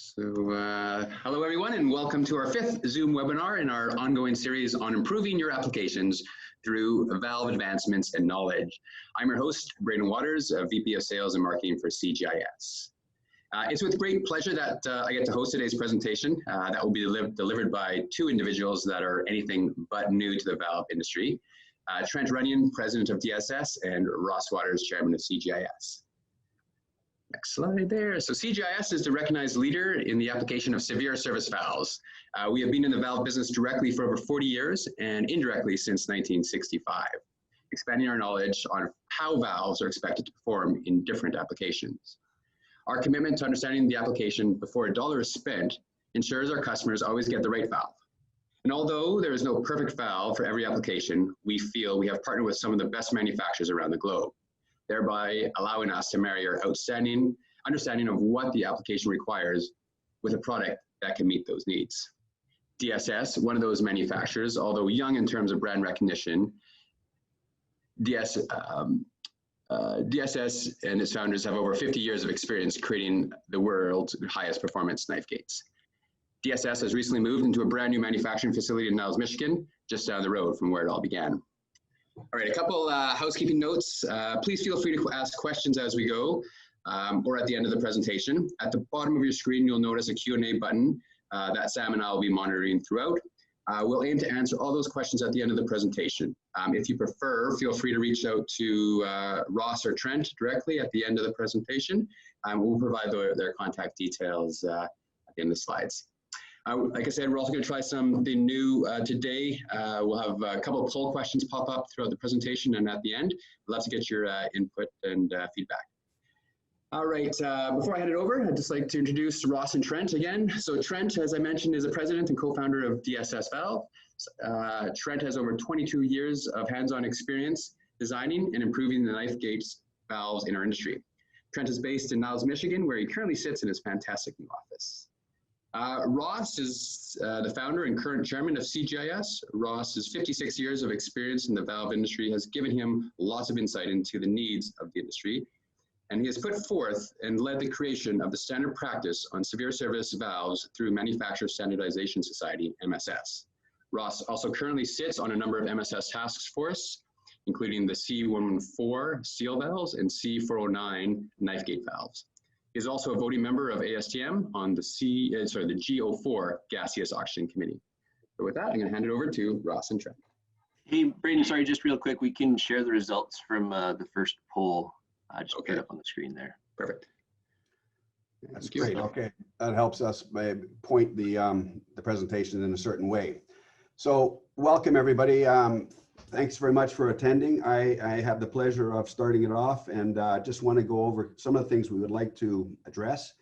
Hello everyone, and welcome to our 5th Zoom webinar in our ongoing series on improving your applications through valve advancements and knowledge. I'm your host, Brayden Waters, VP of Sales and Marketing for CGIS. It's with great pleasure that I get to host today's presentation that will be delivered by two individuals that are anything but new to the valve industry. Trent Runyon, President of DSS, and Ross Waters, Chairman of CGIS. Next slide there. So CGIS is the recognized leader in the application of severe service valves. We have been in the valve business directly for over 40 years and indirectly since 1965, expanding our knowledge on how valves are expected to perform in different applications. Our commitment to understanding the application before a dollar is spent ensures our customers always get the right valve. And although there is no perfect valve for every application, we feel we have partnered with some of the best manufacturers around the globe, thereby allowing us to marry our outstanding understanding of what the application requires with a product that can meet those needs. DSS, one of those manufacturers, although young in terms of brand recognition, DSS and its founders have over 50 years of experience creating the world's highest performance knife gates. DSS has recently moved into a brand new manufacturing facility in Niles, Michigan, just down the road from where it all began. All right, a couple housekeeping notes. Please feel free to ask questions as we go or at the end of the presentation. At the bottom of your screen, you'll notice a Q&A button that Sam and I will be monitoring throughout. We'll aim to answer all those questions at the end of the presentation. If you prefer, feel free to reach out to Ross or Trent directly at the end of the presentation. We'll provide their contact details at the end of the slides. Like I said, we're also going to try something new today. We'll have a couple of poll questions pop up throughout the presentation and at the end. We'd love to get your input and feedback. All right, before I hand it over, I'd just like to introduce Ross and Trent again. So Trent, as I mentioned, is the president and co-founder of DSS Valve. Trent has over 22 years of hands-on experience designing and improving the knife gates valves in our industry. Trent is based in Niles, Michigan, where he currently sits in his fantastic new office. Ross is the founder and current chairman of CGIS. Ross's 56 years of experience in the valve industry has given him lots of insight into the needs of the industry, and he has put forth and led the creation of the standard practice on severe service valves through Manufacturer Standardization Society, MSS. Ross also currently sits on a number of MSS task force, including the C114 seal valves and C409 knife gate valves. He is also a voting member of ASTM on the G04 Gaseous Oxygen Committee. So with that, I'm going to hand it over to Ross and Trent. Hey, Brayden, sorry, just real quick, we can share the results from the first poll. Just put it up on the screen there. Perfect. That's great. Okay, that helps us point the presentation in a certain way. So welcome everybody. Thanks very much for attending. I have the pleasure of starting it off and just want to go over some of the things we would like to address.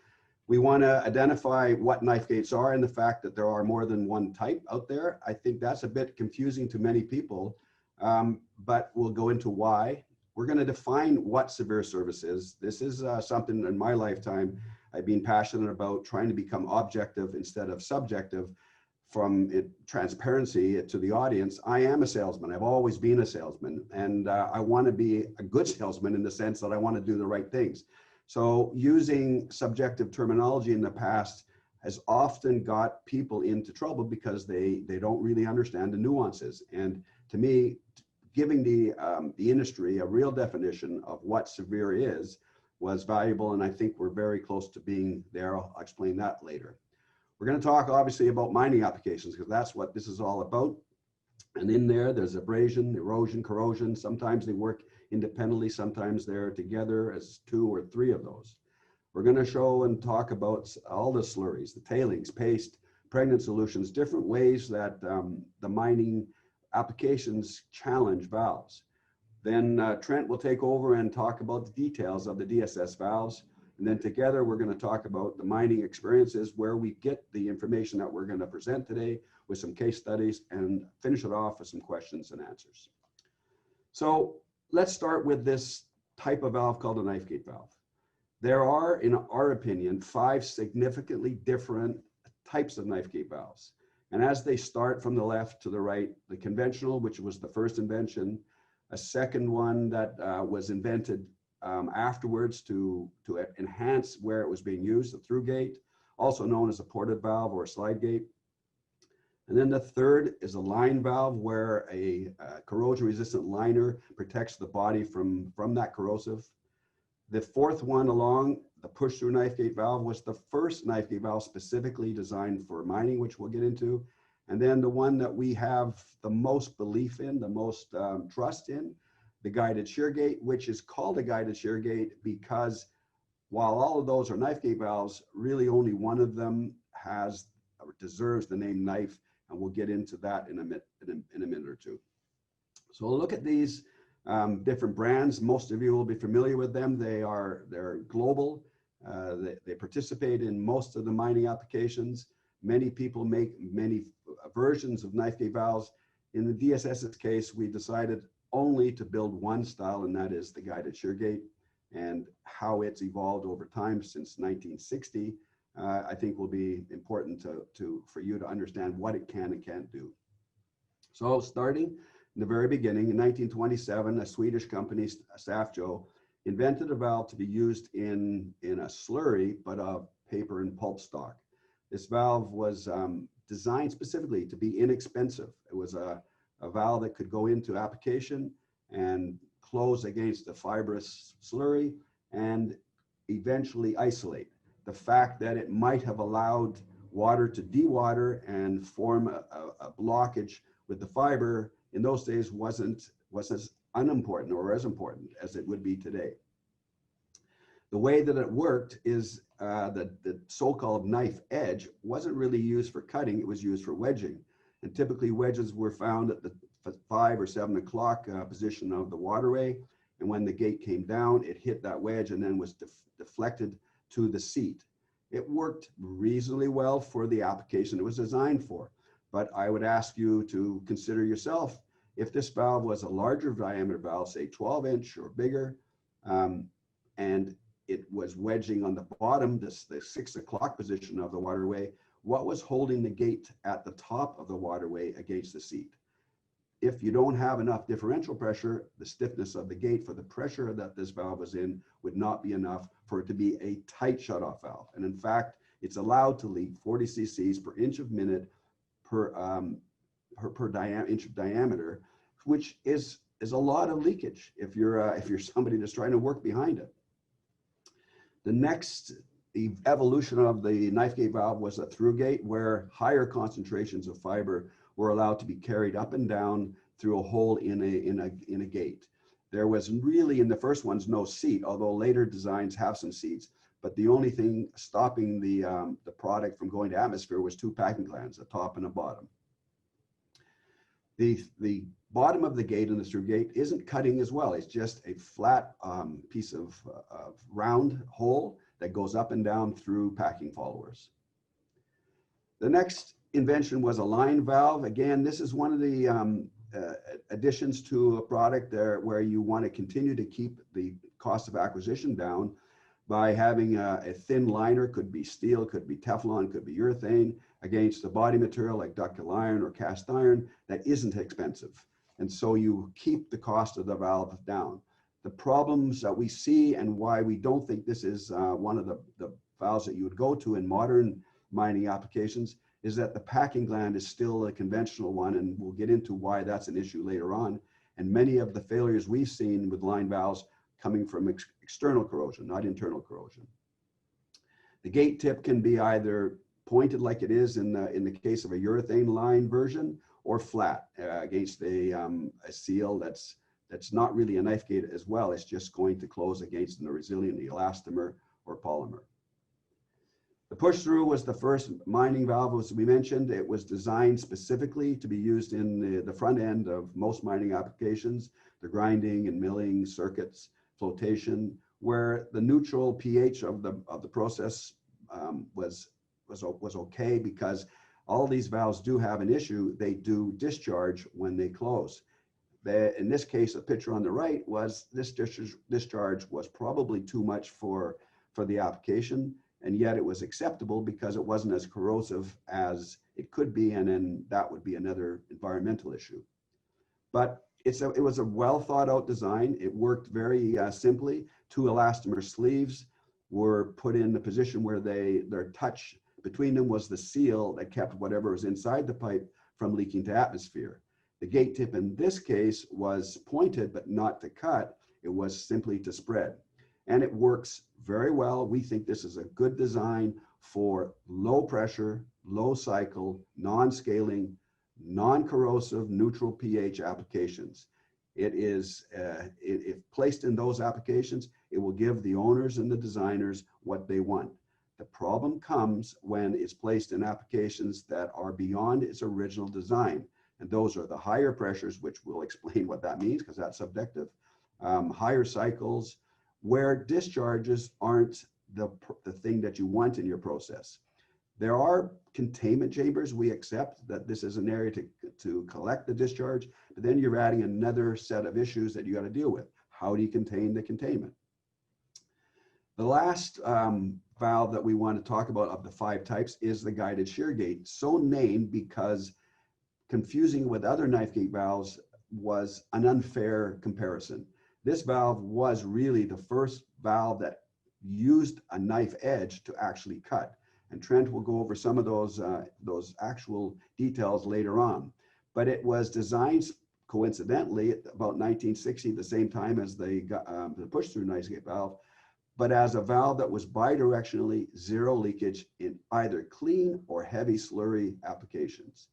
We want to identify what knife gates are and the fact that there are more than one type out there. I think that's a bit confusing to many people, but we'll go into why. We're going to define what severe service is. This is something in my lifetime I've been passionate about, trying to become objective instead of subjective. From transparency to the audience, I am a salesman. I've always been a salesman, and I want to be a good salesman in the sense that I want to do the right things. So using subjective terminology in the past has often got people into trouble because they don't really understand the nuances. And to me, giving the industry a real definition of what severe is was valuable, and I think we're very close to being there. I'll explain that later. We're going to talk obviously about mining applications because that's what this is all about. And in there's abrasion, erosion, corrosion. Sometimes they work independently, sometimes they're together as 2 or 3 of those. We're going to show and talk about all the slurries, the tailings, paste, pregnant solutions, different ways that the mining applications challenge valves. Then Trent will take over and talk about the details of the DSS valves. And then together, we're going to talk about the mining experiences, where we get the information that we're going to present today with some case studies and finish it off with some questions and answers. So let's start with this type of valve called a knife gate valve. There are, in our opinion, 5 significantly different types of knife gate valves. And as they start from the left to the right, the conventional, which was the first invention, a second one that was invented afterwards to enhance where it was being used, the through gate, also known as a ported valve or a slide gate. And then the third is a line valve, where a corrosion-resistant liner protects the body from that corrosive. The fourth one along, the push-through knife gate valve, was the first knife gate valve specifically designed for mining, which we'll get into. And then the one that we have the most belief in, the most trust in, the guided shear gate, which is called a guided shear gate because while all of those are knife gate valves, really only one of them has or deserves the name knife, and we'll get into that in a minute or two. So we'll look at these different brands. Most of you will be familiar with them. They're global. They participate in most of the mining applications. Many people make many versions of knife gate valves. In the DSS's case, we decided only to build one style, and that is the guided shear gate. And how it's evolved over time since 1960, I think will be important for you to understand what it can and can't do. So starting in the very beginning, in 1927, a Swedish company, Safjo, invented a valve to be used in a slurry, but a paper and pulp stock. This valve was designed specifically to be inexpensive. It was a valve that could go into application and close against the fibrous slurry and eventually isolate. The fact that it might have allowed water to dewater and form a blockage with the fiber in those days wasn't as unimportant or as important as it would be today. The way that it worked is the so-called knife edge wasn't really used for cutting, it was used for wedging. And typically wedges were found at the 5 or 7 o'clock position of the waterway. And when the gate came down, it hit that wedge and then was deflected to the seat. It worked reasonably well for the application it was designed for. But I would ask you to consider yourself, if this valve was a larger diameter valve, say 12-inch or bigger, and it was wedging on the bottom, the 6 o'clock position of the waterway, what was holding the gate at the top of the waterway against the seat? If you don't have enough differential pressure, the stiffness of the gate for the pressure that this valve was in would not be enough for it to be a tight shutoff valve. And in fact, it's allowed to leak 40 cc's per inch of minute per inch of diameter, which is a lot of leakage if you're somebody that's trying to work behind it. The next evolution of the knife gate valve was a through gate, where higher concentrations of fiber were allowed to be carried up and down through a hole in a gate. There was really, in the first ones, no seat, although later designs have some seats. But the only thing stopping the product from going to atmosphere was 2 packing glands, a top and a bottom. The bottom of the gate in the through gate isn't cutting as well. It's just a flat piece of round hole that goes up and down through packing followers. The next invention was a line valve. Again, this is one of the additions to a product there where you want to continue to keep the cost of acquisition down by having a thin liner, could be steel, could be Teflon, could be urethane, against the body material like ductile iron or cast iron that isn't expensive. And so you keep the cost of the valve down. The problems that we see and why we don't think this is one of the valves that you would go to in modern mining applications is that the packing gland is still a conventional one, and we'll get into why that's an issue later on. And many of the failures we've seen with line valves coming from external corrosion, not internal corrosion. The gate tip can be either pointed like it is in the case of a urethane line version, or flat against a seal that's not really a knife gate as well. It's just going to close against a resilient elastomer or polymer. The push-through was the first mining valve, as we mentioned. It was designed specifically to be used in the front end of most mining applications, the grinding and milling circuits, flotation, where the neutral pH of the process was okay, because all these valves do have an issue. They do discharge when they close. In this case, the picture on the right was this discharge was probably too much for the application, and yet it was acceptable because it wasn't as corrosive as it could be, and then that would be another environmental issue. But it was a well thought out design. It worked very simply. 2 elastomer sleeves were put in the position where their touch Between them was the seal that kept whatever was inside the pipe from leaking to atmosphere. The gate tip in this case was pointed, but not to cut. It was simply to spread. And it works very well. We think this is a good design for low pressure, low cycle, non-scaling, non-corrosive, neutral pH applications. It is, if placed in those applications, it will give the owners and the designers what they want. The problem comes when it's placed in applications that are beyond its original design. And those are the higher pressures, which we'll explain what that means because that's subjective, higher cycles, where discharges aren't the thing that you want in your process. There are containment chambers. We accept that this is an area to collect the discharge, but then you're adding another set of issues that you got to deal with. How do you contain the containment? The last valve that we want to talk about of the 5 types is the guided shear gate, so named because confusing with other knife gate valves was an unfair comparison. This valve was really the first valve that used a knife edge to actually cut. And Trent will go over some of those actual details later on. But it was designed coincidentally about 1960, the same time as the push-through knife gate valve, but as a valve that was bidirectionally zero leakage in either clean or heavy slurry applications.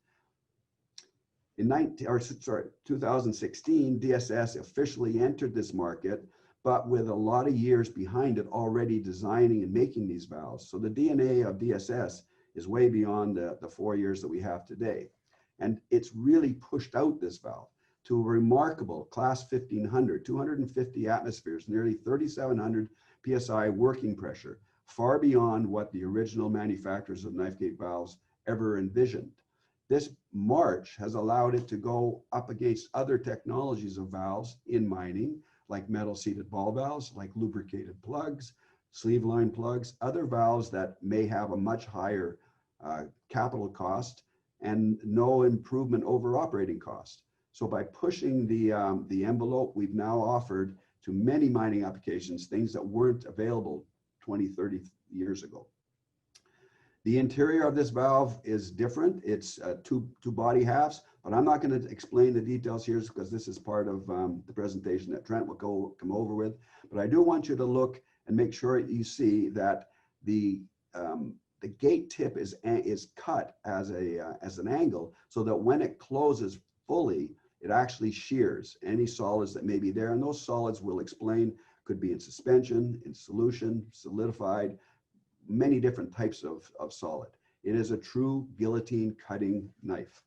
In 2016, DSS officially entered this market, but with a lot of years behind it already designing and making these valves. So the DNA of DSS is way beyond the 4 years that we have today. And it's really pushed out this valve to a remarkable class 1500, 250 atmospheres, nearly 3,700 PSI working pressure, far beyond what the original manufacturers of knife gate valves ever envisioned. This march has allowed it to go up against other technologies of valves in mining, like metal seated ball valves, like lubricated plugs, sleeve line plugs, other valves that may have a much higher capital cost and no improvement over operating cost. So by pushing the envelope, we've now offered to many mining applications things that weren't available 20, 30 years ago. The interior of this valve is different. It's two body halves, but I'm not going to explain the details here because this is part of the presentation that Trent will come over with. But I do want you to look and make sure you see that the gate tip is cut as an angle so that when it closes fully, it actually shears any solids that may be there. And those solids we'll explain could be in suspension, in solution, solidified, many different types of solid. It is a true guillotine cutting knife.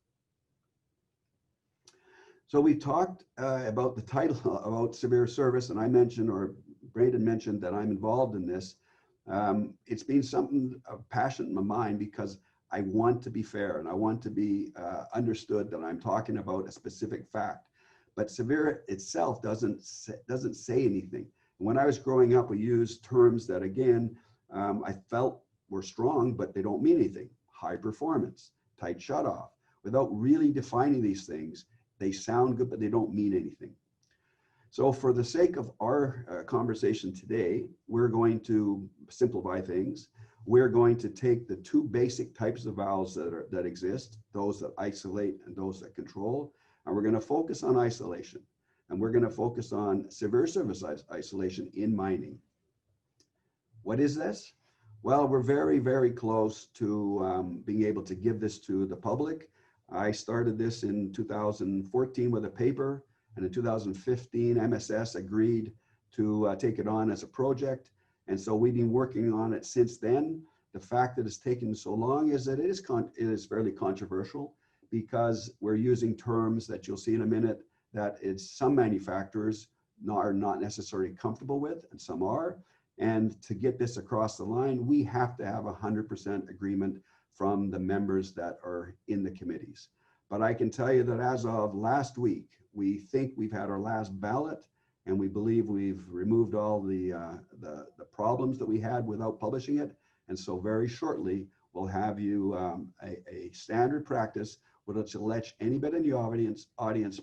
So we talked about the title about severe service, and I mentioned, or Braden mentioned, that I'm involved in this. It's been something of passion in my mind because I want to be fair and I want to be understood that I'm talking about a specific fact. But severe itself doesn't say anything. When I was growing up, we used terms that, again, I felt were strong, but they don't mean anything. High performance, tight shutoff. Without really defining these things, they sound good, but they don't mean anything. So for the sake of our conversation today, we're going to simplify things. We're going to take the 2 basic types of valves that exist, those that isolate and those that control, and we're going to focus on isolation. And we're going to focus on severe service isolation in mining. What is this? Well, we're very, very close to being able to give this to the public. I started this in 2014 with a paper, and in 2015, MSS agreed to take it on as a project. And so we've been working on it since then. The fact that it's taken so long is that it is fairly controversial because we're using terms that you'll see in a minute that some manufacturers are not necessarily comfortable with, and some are. And to get this across the line, we have to have 100% agreement from the members that are in the committees. But I can tell you that as of last week, we think we've had our last ballot, and we believe we've removed all the problems that we had without publishing it. And so very shortly, we'll have you a standard practice which will let anybody in the audience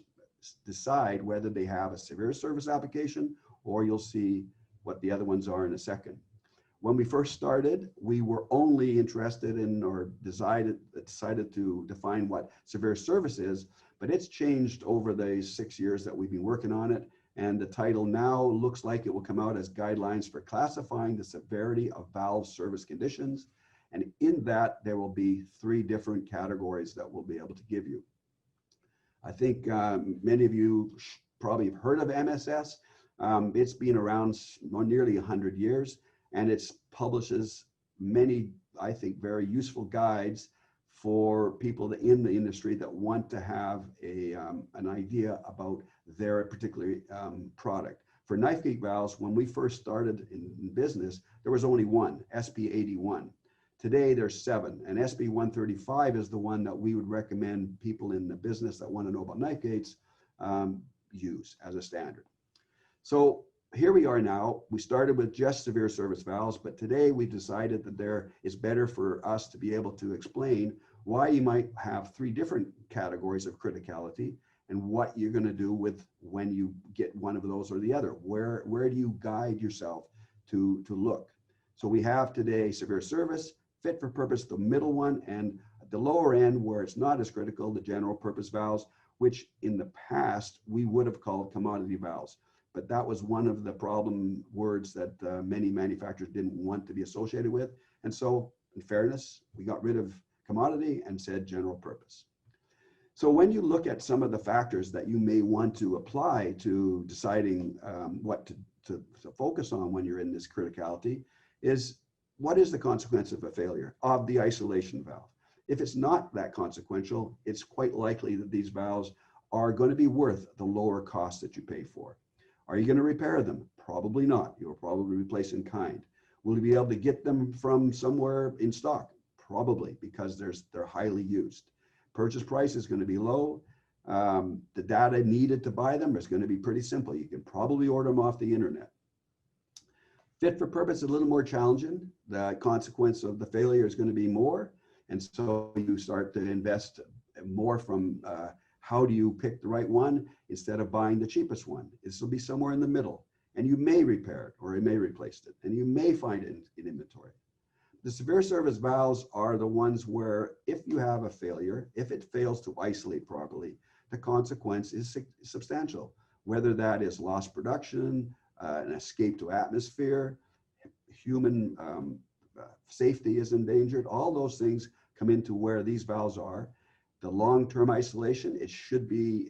decide whether they have a severe service application, or you'll see what the other ones are in a second. When we first started, we were only interested in or decided to define what severe service is, but it's changed over the 6 years that we've been working on it. And the title now looks like it will come out as guidelines for classifying the severity of valve service conditions. And in that, there will be 3 different categories that we'll be able to give you. I think many of you probably have heard of MSS. It's been around nearly 100 years, and it publishes many, I think, very useful guides for people in the industry that want to have an idea about their particular product. For knife gate valves, when we first started in business, there was only one, SP81. Today there's 7, and SP135 is the one that we would recommend people in the business that want to know about knife gates use as a standard. So here we are now. We started with just severe service valves, but today we decided that it's better for us to be able to explain why you might have 3 different categories of criticality and what you're going to do with when you get one of those or the other. Where do you guide yourself to look? So we have today severe service, fit for purpose, the middle one, and at the lower end where it's not as critical, the general purpose valves, which in the past we would have called commodity valves. But that was one of the problem words that many manufacturers didn't want to be associated with. And so in fairness, we got rid of commodity and said general purpose. So when you look at some of the factors that you may want to apply to deciding what to focus on when you're in this criticality is, what is the consequence of a failure of the isolation valve? If it's not that consequential, it's quite likely that these valves are going to be worth the lower cost that you pay for. Are you going to repair them? Probably not. You'll probably replace in kind. Will you be able to get them from somewhere in stock? Probably, because they're highly used. Purchase price is going to be low. The data needed to buy them is going to be pretty simple. You can probably order them off the internet. Fit for purpose is a little more challenging. The consequence of the failure is going to be more. And so you start to invest more from how do you pick the right one instead of buying the cheapest one. This will be somewhere in the middle. And you may repair it or you may replace it. And you may find it in inventory. The severe service valves are the ones where if you have a failure, if it fails to isolate properly, the consequence is substantial, whether that is lost production, an escape to atmosphere, human safety is endangered. All those things come into where these valves are. The long-term isolation, it should be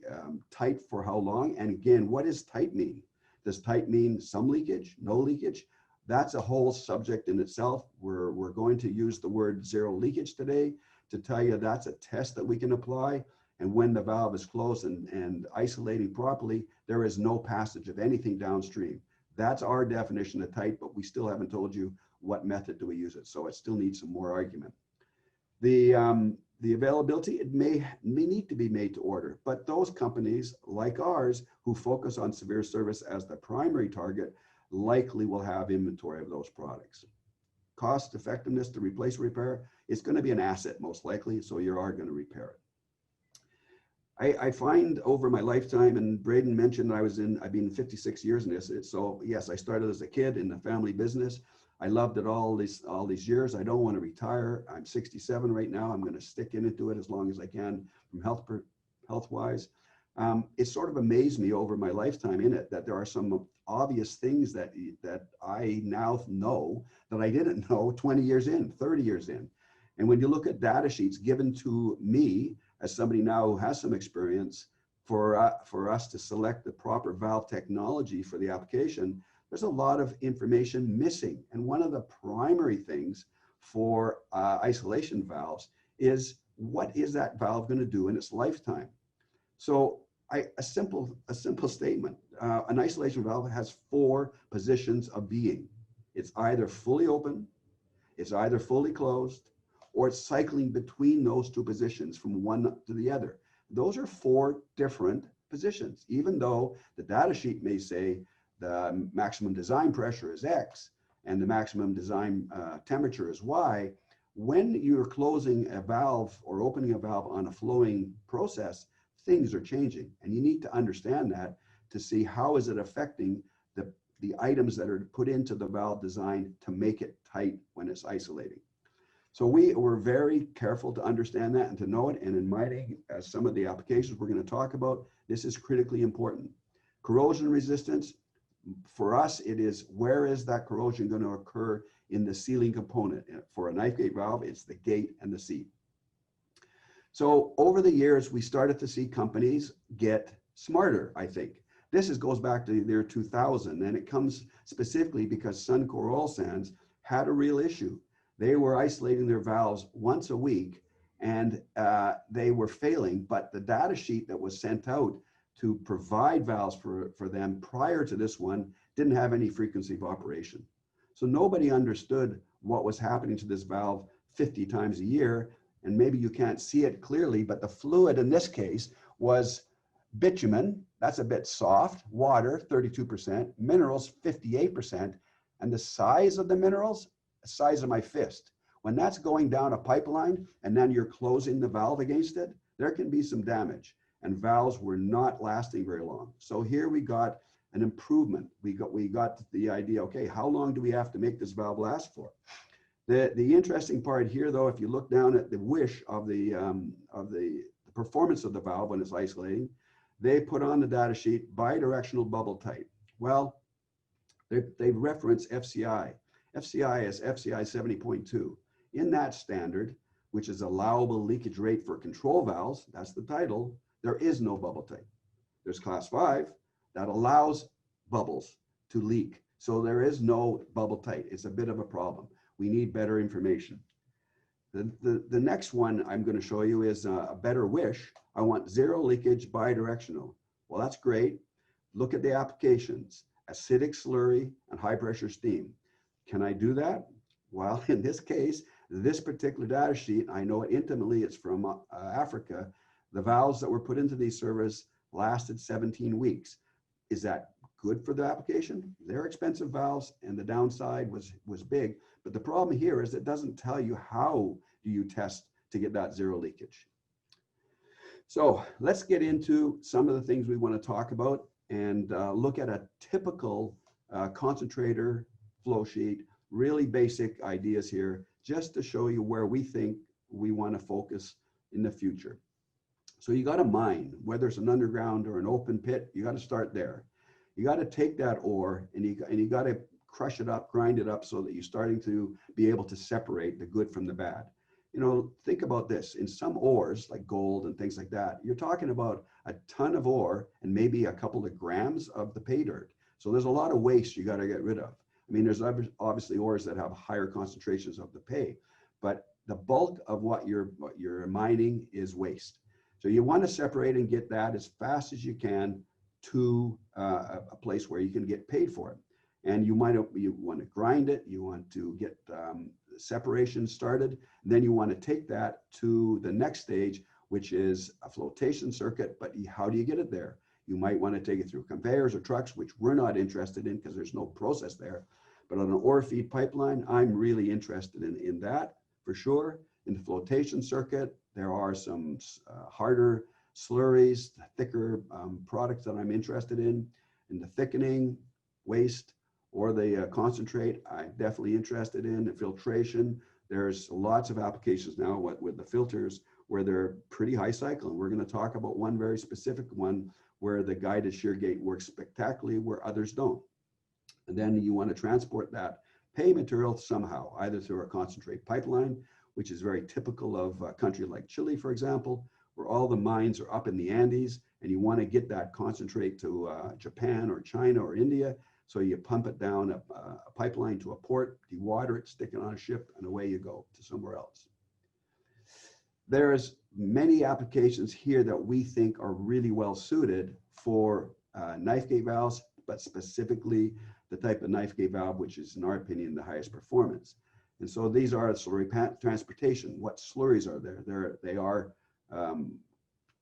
tight for how long? And again, what does tight mean? Does tight mean some leakage, no leakage? That's a whole subject in itself. We're going to use the word zero leakage today to tell you that's a test that we can apply. And when the valve is closed and isolating properly, there is no passage of anything downstream. That's our definition of tight, but we still haven't told you what method do we use it. So it still needs some more argument. The availability, it may need to be made to order, but those companies like ours who focus on severe service as the primary target likely will have inventory of those products. Cost effectiveness to replace repair is going to be an asset most likely, so you are going to repair it. I find over my lifetime, and Braden mentioned I've been 56 years in this, so yes, I started as a kid in the family business. I loved it all these years. I don't want to retire. I'm 67 right now. I'm going to stick into it as long as I can from health-wise. It sort of amazed me over my lifetime in it that there are some obvious things that I now know that I didn't know 20 years in, 30 years in. And when you look at data sheets given to me as somebody now who has some experience for us to select the proper valve technology for the application, there's a lot of information missing. And one of the primary things for isolation valves is, what is that valve going to do in its lifetime? So a simple statement, an isolation valve has 4 positions of being. It's either fully open, it's either fully closed, or it's cycling between those 2 positions from one to the other. Those are 4 different positions, even though the data sheet may say the maximum design pressure is X and the maximum design temperature is Y. When you're closing a valve or opening a valve on a flowing process, things are changing, and you need to understand that to see how is it affecting the the items that are put into the valve design to make it tight when it's isolating. So we were very careful to understand that and to know it. And in mining, as some of the applications we're going to talk about, this is critically important. Corrosion resistance, for us, it is where is that corrosion going to occur in the sealing component. For a knife gate valve, it's the gate and the seat. So over the years, we started to see companies get smarter, I think. This goes back to the year 2000, and it comes specifically because Suncor Oil Sands had a real issue. They were isolating their valves once a week, and they were failing, but the data sheet that was sent out to provide valves for them prior to this one didn't have any frequency of operation. So nobody understood what was happening to this valve 50 times a year, and maybe you can't see it clearly, but the fluid in this case was bitumen, that's a bit soft, water, 32%, minerals, 58%, and the size of the minerals, the size of my fist. When that's going down a pipeline and then you're closing the valve against it, there can be some damage, and valves were not lasting very long. So here we got an improvement. We got the idea, okay, how long do we have to make this valve last for? The interesting part here, though, if you look down at the wish of the performance of the valve when it's isolating, they put on the data sheet bi-directional bubble tight. Well, they reference FCI. FCI is FCI 70.2. In that standard, which is allowable leakage rate for control valves, that's the title, there is no bubble tight. There's class 5 that allows bubbles to leak. So there is no bubble tight. It's a bit of a problem. We need better information. The next one I'm going to show you is a better wish. I want zero leakage bidirectional. Well, that's great. Look at the applications: acidic slurry and high pressure steam. Can I do that? Well, in this case, this particular data sheet, I know it intimately, it's from Africa. The valves that were put into these servers lasted 17 weeks. Is that good for the application? They're expensive valves, and the downside was big. But the problem here is it doesn't tell you how do you test to get that zero leakage. So let's get into some of the things we want to talk about and look at a typical concentrator flow sheet, really basic ideas here, just to show you where we think we want to focus in the future. So you got a mine, whether it's an underground or an open pit, you got to start there. You got to take that ore and you got to crush it up, grind it up so that you're starting to be able to separate the good from the bad. You know, think about this. In some ores, like gold and things like that, you're talking about a ton of ore and maybe a couple of grams of the pay dirt. So there's a lot of waste you got to get rid of. I mean, there's obviously ores that have higher concentrations of the pay, but the bulk of what you're mining is waste. So you want to separate and get that as fast as you can to a place where you can get paid for it. And you want to grind it, you want to get separation started, and then you want to take that to the next stage, which is a flotation circuit. But how do you get it there? You might want to take it through conveyors or trucks, which we're not interested in because there's no process there. But on an ore feed pipeline, I'm really interested in that for sure. In the flotation circuit, there are some harder slurries, thicker products that I'm interested in. In the thickening, waste, or the concentrate, I'm definitely interested in. The filtration, there's lots of applications now with the filters where they're pretty high cycle. And we're going to talk about one very specific one where the guided shear gate works spectacularly where others don't. And then you want to transport that pay material somehow, either through a concentrate pipeline, which is very typical of a country like Chile, for example, where all the mines are up in the Andes, and you want to get that concentrate to Japan or China or India. So you pump it down a pipeline to a port, dewater it, stick it on a ship, and away you go to somewhere else. There's many applications here that we think are really well suited for knife gate valves, but specifically the type of knife gate valve, which is, in our opinion, the highest performance. And so these are slurry transportation. What slurries are there? They are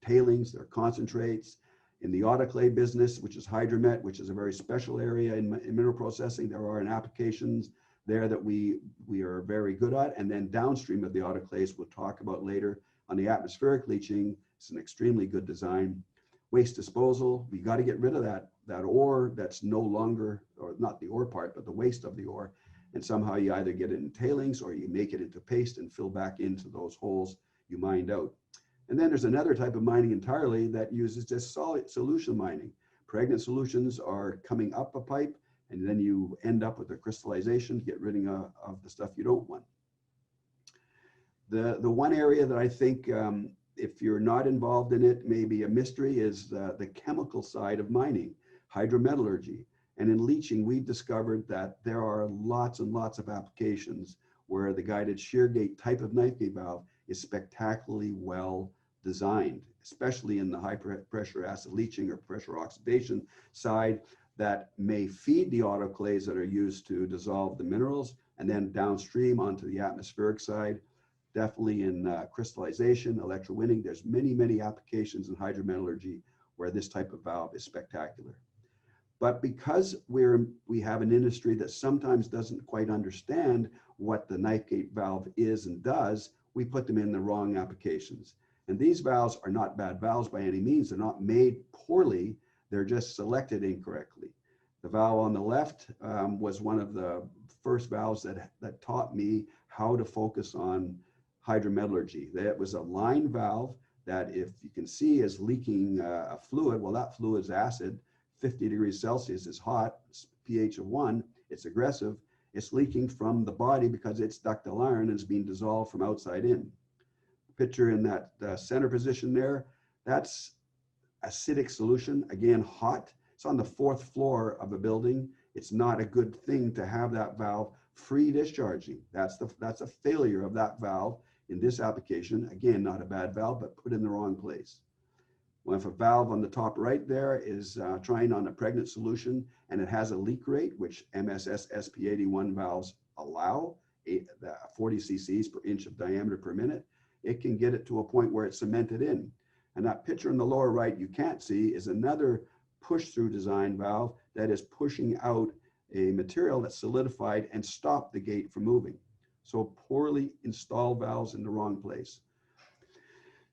tailings, they're concentrates. In the autoclave business, which is hydromet, which is a very special area in mineral processing, there are applications there that we are very good at. And then downstream of the autoclaves, we'll talk about later on the atmospheric leaching. It's an extremely good design. Waste disposal, we got to get rid of that ore that's no longer, or not the ore part, but the waste of the ore. And somehow you either get it in tailings or you make it into paste and fill back into those holes you mined out. And then there's another type of mining entirely that uses just solid solution mining. Pregnant solutions are coming up a pipe, and then you end up with a crystallization to get rid of the stuff you don't want. The one area that I think, if you're not involved in it, may be a mystery, is the chemical side of mining, hydrometallurgy. And in leaching, we've discovered that there are lots and lots of applications where the guided shear gate type of knife gate valve is spectacularly well designed, especially in the high pressure acid leaching or pressure oxidation side that may feed the autoclaves that are used to dissolve the minerals, and then downstream onto the atmospheric side. Definitely in crystallization, electrowinning, there's many applications in hydrometallurgy where this type of valve is spectacular. But because we have an industry that sometimes doesn't quite understand what the knife gate valve is and does, we put them in the wrong applications. And these valves are not bad valves by any means. They're not made poorly. They're just selected incorrectly. The valve on the left was one of the first valves that taught me how to focus on hydrometallurgy. That was a line valve that, if you can see, is leaking a fluid. Well, that fluid is acid. 50 degrees Celsius is hot, pH of 1, it's aggressive. It's leaking from the body because it's ductile iron and is being dissolved from outside in. Picture in that center position there, that's acidic solution, again, hot. It's on the 4th floor of a building. It's not a good thing to have that valve free discharging. That's a failure of that valve in this application. Again, not a bad valve, but put in the wrong place. Well, if a valve on the top right there is trying on a pregnant solution and it has a leak rate, which MSS SP81 valves allow, 40 cc's per inch of diameter per minute, it can get it to a point where it's cemented in. And that picture in the lower right you can't see is another push-through design valve that is pushing out a material that's solidified and stopped the gate from moving. So poorly installed valves in the wrong place.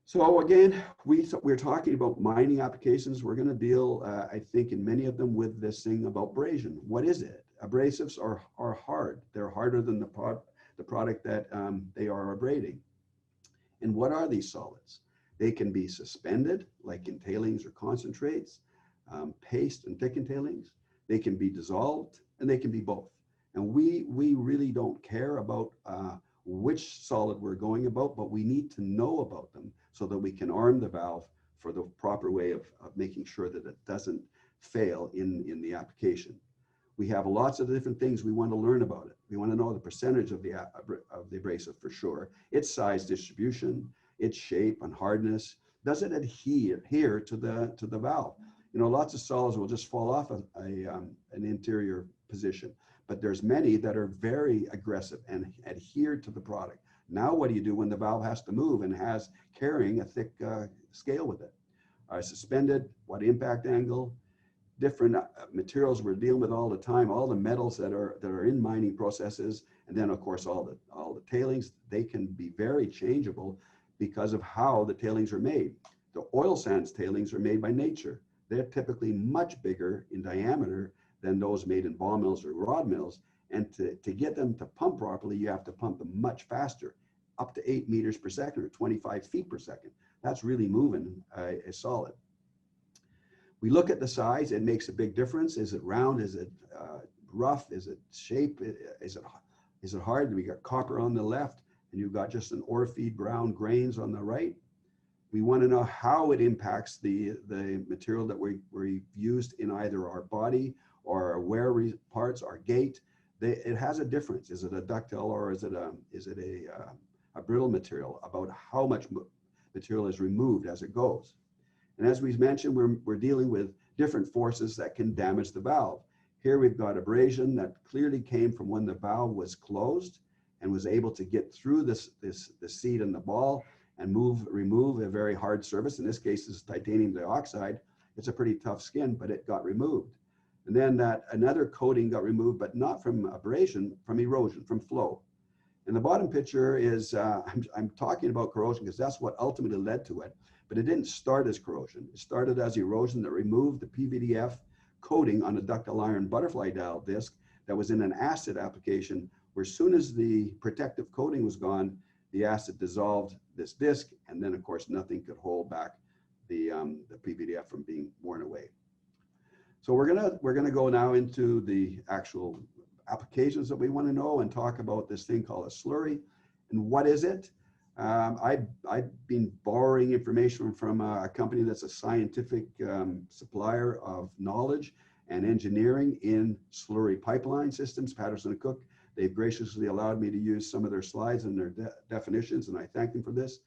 So again, we're talking about mining applications. We're going to deal, I think, in many of them with this thing about abrasion. What is it? Abrasives are hard. They're harder than the product that they are abrading. And what are these solids? They can be suspended, like in tailings or concentrates, paste and thickened tailings. They can be dissolved, and they can be both. And we really don't care about which solid we're going about, but we need to know about them so that we can arm the valve for the proper way of making sure that it doesn't fail in the application. We have lots of different things we want to learn about it. We want to know the percentage of the abrasive for sure, its size distribution, its shape and hardness. Does it adhere to the valve? You know, lots of solids will just fall off an interior position, but there's many that are very aggressive and adhere to the product. Now, what do you do when the valve has to move and has carrying a thick scale with it? Suspended, what impact angle? Different materials we're dealing with all the time, all the metals that are in mining processes, and then of course all the tailings. They can be very changeable because of how the tailings are made. The oil sands tailings are made by nature. They're typically much bigger in diameter than those made in ball mills or rod mills. And to get them to pump properly, you have to pump them much faster, up to 8 meters per second or 25 feet per second. That's really moving a solid. We look at the size, it makes a big difference. Is it round? Is it rough? Is it shape? Is it hard? We got copper on the left, and you've got just an ore feed brown grains on the right. We want to know how it impacts the material that we've used in either our body or our wear parts, our gate. It has a difference. Is it a ductile or is it a brittle material about how much material is removed as it goes? And as we've mentioned, we're dealing with different forces that can damage the valve. Here we've got abrasion that clearly came from when the valve was closed and was able to get through the seat and the ball and remove a very hard surface. In this case, this is titanium dioxide. It's a pretty tough skin, but it got removed. And then another coating got removed, but not from abrasion, from erosion, from flow. And the bottom picture is, I'm talking about corrosion because that's what ultimately led to it, but it didn't start as corrosion. It started as erosion that removed the PVDF coating on a ductile iron butterfly dial disc that was in an acid application, where as soon as the protective coating was gone, the acid dissolved this disc, and then of course nothing could hold back the PVDF from being worn away. So we're gonna go now into the actual applications that we want to know and talk about this thing called a slurry. And what is it? I've been borrowing information from a company that's a scientific supplier of knowledge and engineering in slurry pipeline systems, Patterson & Cook. They've graciously allowed me to use some of their slides and their definitions, and I thank them for this.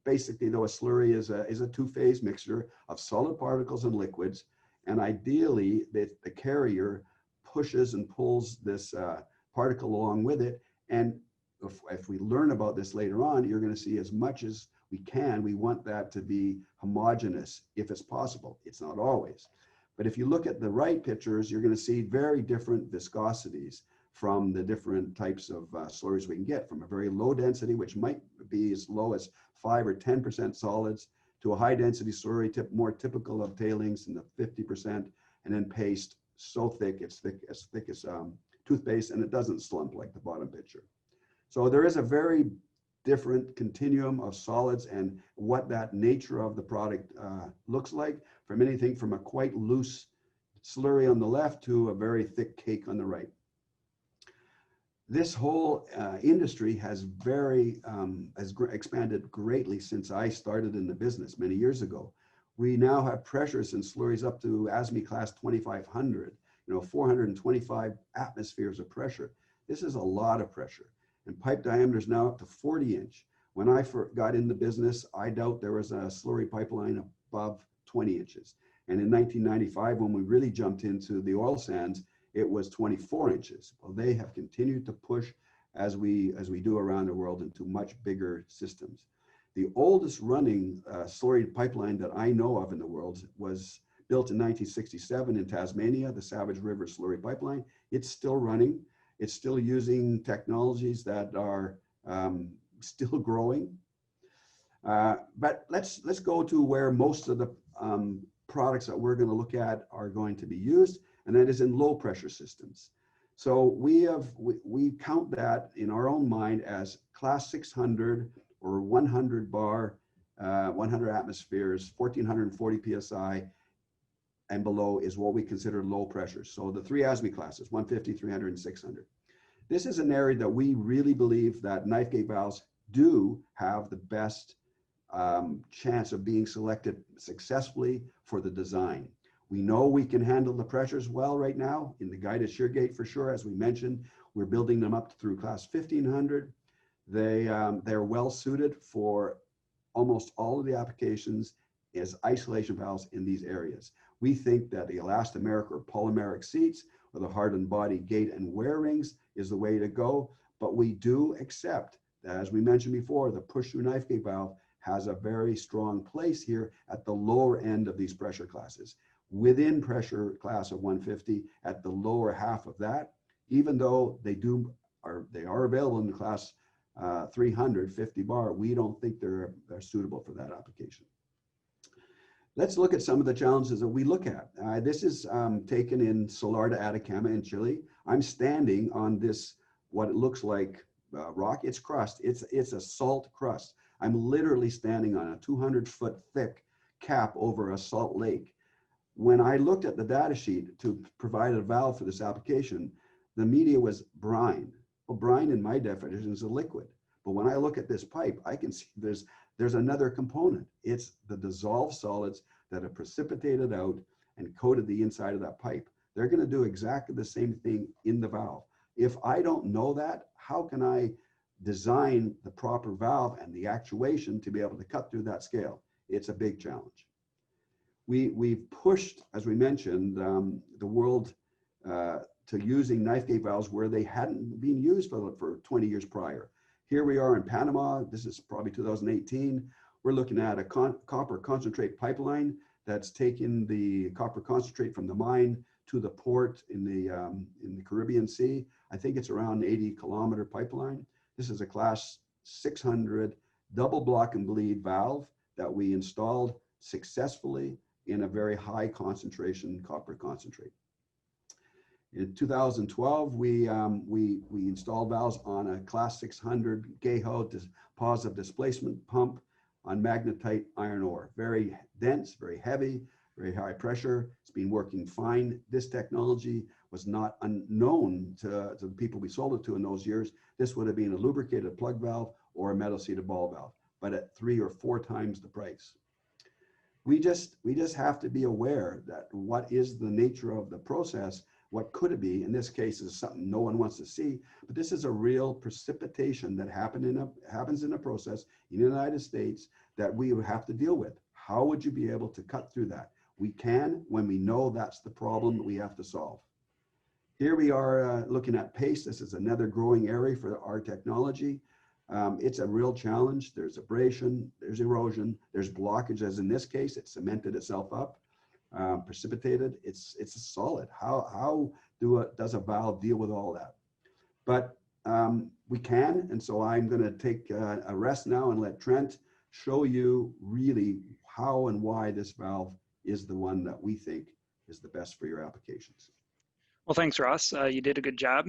Basically, though, a slurry is a two-phase mixture of solid particles and liquids, and ideally, the carrier pushes and pulls this particle along with it. And if we learn about this later on, you're going to see as much as we can, we want that to be homogeneous if it's possible. It's not always. But if you look at the right pictures, you're going to see very different viscosities from the different types of slurries we can get, from a very low density, which might be as low as 5 or 10% solids, to a high density slurry more typical of tailings in the 50%, and then paste so thick, it's as thick as toothpaste, and it doesn't slump like the bottom picture. So there is a very different continuum of solids and what that nature of the product looks like, from anything from a quite loose slurry on the left to a very thick cake on the right. This whole industry has expanded greatly since I started in the business many years ago. We now have pressures in slurries up to ASME class 2500, 425 atmospheres of pressure. This is a lot of pressure. And pipe diameters now up to 40 inch. When I got in the business, I doubt there was a slurry pipeline above 20 inches. And in 1995, when we really jumped into the oil sands, it was 24 inches. Well, they have continued to push as we do around the world into much bigger systems. The oldest running slurry pipeline that I know of in the world was built in 1967 in Tasmania, the Savage River Slurry Pipeline. It's still running. It's still using technologies that are still growing. But let's go to where most of the products that we're going to look at are going to be used, and that is in low pressure systems. So we count that in our own mind as class 600 or 100 bar, 100 atmospheres, 1440 psi and below is what we consider low pressure. So the three ASME classes, 150, 300, and 600. This is an area that we really believe that knife gate valves do have the best chance of being selected successfully for the design. We know we can handle the pressures well right now in the guided shear gate for sure. As we mentioned, we're building them up through class 1500. They're well suited for almost all of the applications as isolation valves in these areas. We think that the elastomeric or polymeric seats or the hardened body gate and wear rings is the way to go. But we do accept that, as we mentioned before, the push-through knife gate valve has a very strong place here at the lower end of these pressure classes. Within pressure class of 150, at the lower half of that, even though they are available in the class 350 bar, we don't think they're suitable for that application. Let's look at some of the challenges that we look at. This is taken in Salar de Atacama in Chile. I'm standing on this, what it looks like rock. It's crust. It's a salt crust. I'm literally standing on a 200-foot thick cap over a salt lake. When I looked at the data sheet to provide a valve for this application, the media was brine. Well, brine in my definition is a liquid. But when I look at this pipe, I can see there's another component. It's the dissolved solids that are precipitated out and coated the inside of that pipe. They're going to do exactly the same thing in the valve. If I don't know that, how can I design the proper valve and the actuation to be able to cut through that scale? It's a big challenge. We've pushed, as we mentioned, the world to using knife gate valves where they hadn't been used for 20 years prior. Here we are in Panama. This is probably 2018. We're looking at a copper concentrate pipeline that's taken the copper concentrate from the mine to the port in the Caribbean Sea. I think it's around 80-kilometer pipeline. This is a class 600 double block and bleed valve that we installed successfully in a very high concentration copper concentrate. In 2012, we installed valves on a class 600 GAHO positive displacement pump on magnetite iron ore. Very dense, very heavy, very high pressure. It's been working fine. This technology was not unknown to the people we sold it to in those years. This would have been a lubricated plug valve or a metal seated ball valve, but at 3 or 4 times the price. We just have to be aware that what is the nature of the process, what could it be? In this case, is something no one wants to see, but this is a real precipitation that happens in a process in the United States that we would have to deal with. How would you be able to cut through that? We can when we know that's the problem that we have to solve. Here we are looking at paste. This is another growing area for our technology. It's a real challenge. There's abrasion, there's erosion, there's blockage, as in this case, it cemented itself up, precipitated. It's solid. How does a valve deal with all that? But we can, and so I'm going to take a rest now and let Trent show you really how and why this valve is the one that we think is the best for your applications. Well, thanks, Ross. You did a good job.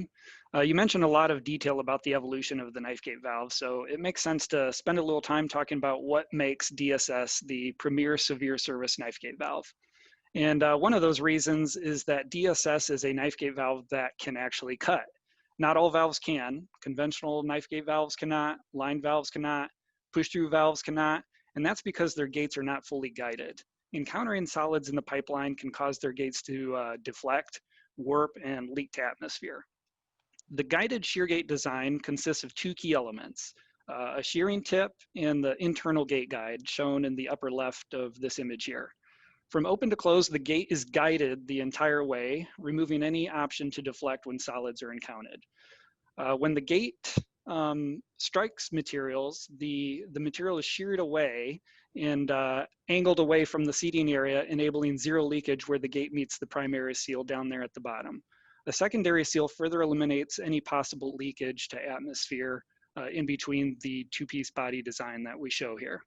You mentioned a lot of detail about the evolution of the knife gate valve, so it makes sense to spend a little time talking about what makes DSS the premier severe service knife gate valve. And one of those reasons is that DSS is a knife gate valve that can actually cut. Not all valves can. Conventional knife gate valves cannot, line valves cannot, push-through valves cannot, and that's because their gates are not fully guided. Encountering solids in the pipeline can cause their gates to deflect, warp, and leak to atmosphere. The guided shear gate design consists of 2 key elements, a shearing tip and the internal gate guide shown in the upper left of this image here. From open to close, the gate is guided the entire way, removing any option to deflect when solids are encountered. When the gate strikes materials, the material is sheared away and angled away from the seating area, enabling zero leakage where the gate meets the primary seal down there at the bottom. The secondary seal further eliminates any possible leakage to atmosphere in between the 2-piece body design that we show here.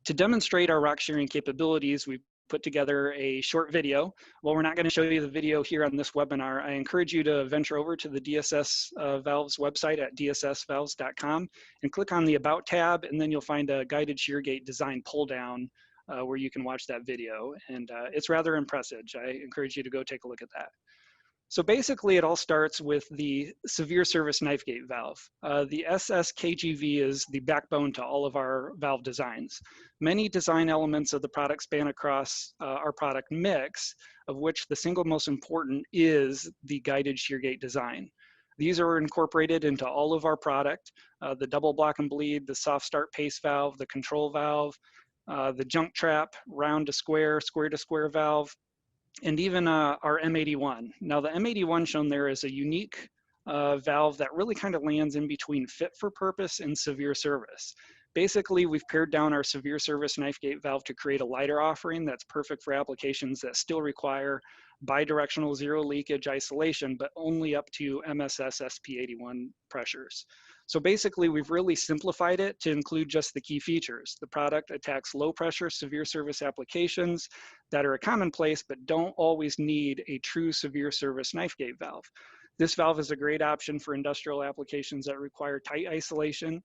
To demonstrate our rock shearing capabilities, we've put together a short video. While we're not going to show you the video here on this webinar, I encourage you to venture over to the DSS Valves website at dssvalves.com and click on the About tab, and then you'll find a guided shear gate design pull down where you can watch that video. And it's rather impressive. I encourage you to go take a look at that. So basically, it all starts with the severe service knife gate valve. The SSKGV is the backbone to all of our valve designs. Many design elements of the product span across our product mix, of which the single most important is the guided shear gate design. These are incorporated into all of our product, the double block and bleed, the soft start pace valve, the control valve, the junk trap, round to square, square to square valve, and even our M81. Now the M81 shown there is a unique valve that really kind of lands in between fit for purpose and severe service. Basically, we've pared down our severe service knife gate valve to create a lighter offering that's perfect for applications that still require bidirectional zero leakage isolation, but only up to MSS SP81 pressures. So basically, we've really simplified it to include just the key features. The product attacks low pressure severe service applications that are a commonplace, but don't always need a true severe service knife gate valve. This valve is a great option for industrial applications that require tight isolation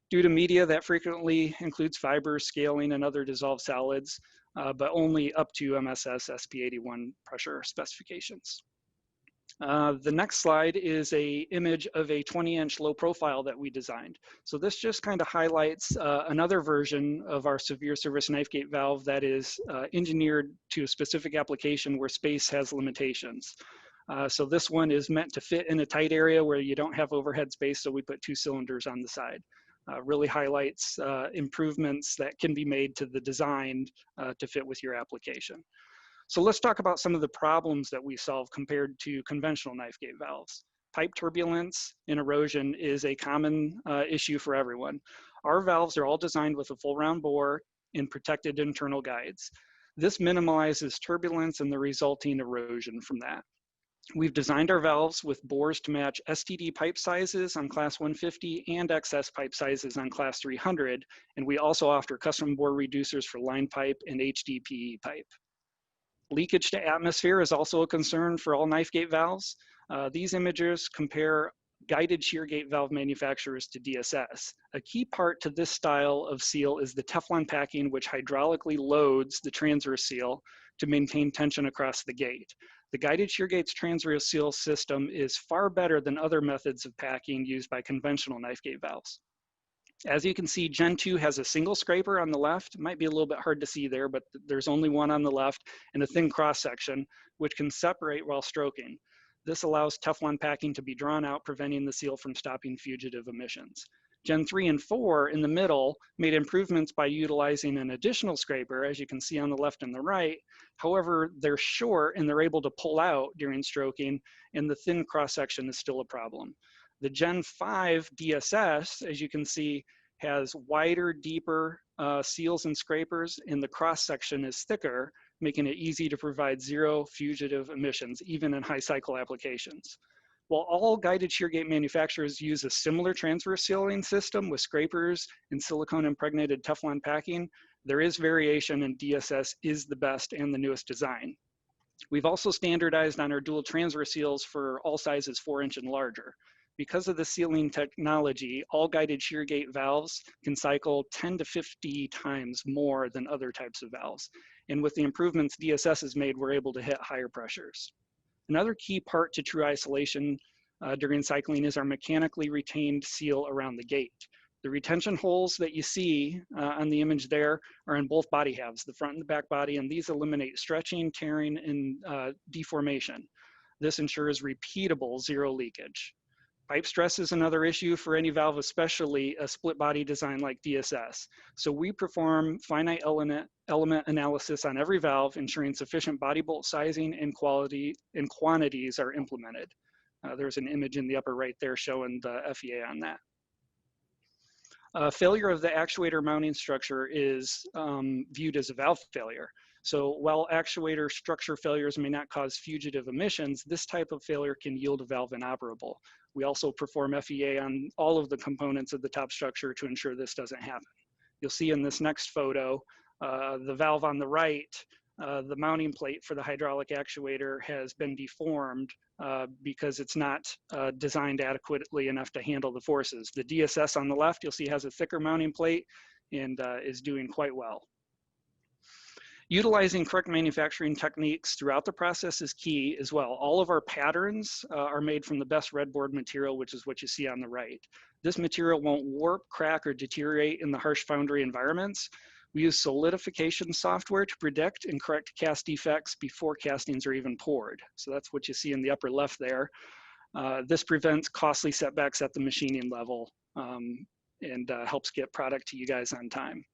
due to media that frequently includes fibers, scaling, and other dissolved solids, but only up to MSS SP81 pressure specifications. The next slide is an image of a 20-inch low profile that we designed. So this just kind of highlights another version of our severe service knife gate valve that is engineered to a specific application where space has limitations. So this one is meant to fit in a tight area where you don't have overhead space, so we put 2 cylinders on the side. Really highlights improvements that can be made to the design to fit with your application. So let's talk about some of the problems that we solve compared to conventional knife gate valves. Pipe turbulence and erosion is a common issue for everyone. Our valves are all designed with a full round bore and protected internal guides. This minimizes turbulence and the resulting erosion from that. We've designed our valves with bores to match STD pipe sizes on class 150 and XS pipe sizes on class 300, and we also offer custom bore reducers for line pipe and HDPE pipe. Leakage to atmosphere is also a concern for all knife gate valves. These images compare guided shear gate valve manufacturers to DSS. A key part to this style of seal is the Teflon packing, which hydraulically loads the transverse seal to maintain tension across the gate. The guided shear gate's transverse seal system is far better than other methods of packing used by conventional knife gate valves. As you can see, Gen 2 has a single scraper on the left. It might be a little bit hard to see there, but there's only one on the left, and a thin cross section, which can separate while stroking. This allows Teflon packing to be drawn out, preventing the seal from stopping fugitive emissions. Gen 3 and 4 in the middle made improvements by utilizing an additional scraper, as you can see on the left and the right. However, they're short and they're able to pull out during stroking, and the thin cross section is still a problem. The Gen 5 DSS, as you can see, has wider, deeper seals and scrapers, and the cross section is thicker, making it easy to provide zero fugitive emissions, even in high cycle applications. While all guided shear gate manufacturers use a similar transverse sealing system with scrapers and silicone impregnated Teflon packing, there is variation, and DSS is the best and the newest design. We've also standardized on our dual transverse seals for all sizes 4-inch and larger. Because of the sealing technology, all guided shear gate valves can cycle 10 to 50 times more than other types of valves. And with the improvements DSS has made, we're able to hit higher pressures. Another key part to true isolation during cycling is our mechanically retained seal around the gate. The retention holes that you see on the image there are in both body halves, the front and the back body, and these eliminate stretching, tearing, and deformation. This ensures repeatable zero leakage. Pipe stress is another issue for any valve, especially a split body design like DSS. So we perform finite element analysis on every valve, ensuring sufficient body bolt sizing and quality and quantities are implemented. There's an image in the upper right there showing the FEA on that. Failure of the actuator mounting structure is viewed as a valve failure. So while actuator structure failures may not cause fugitive emissions, this type of failure can yield a valve inoperable. We also perform FEA on all of the components of the top structure to ensure this doesn't happen. You'll see in this next photo, the valve on the right, the mounting plate for the hydraulic actuator has been deformed because it's not designed adequately enough to handle the forces. The DSS on the left, you'll see has a thicker mounting plate and is doing quite well. Utilizing correct manufacturing techniques throughout the process is key as well. All of our patterns are made from the best redboard material, which is what you see on the right. This material won't warp, crack, or deteriorate in the harsh foundry environments. We use solidification software to predict and correct cast defects before castings are even poured. So that's what you see in the upper left there. This prevents costly setbacks at the machining level and helps get product to you guys on time.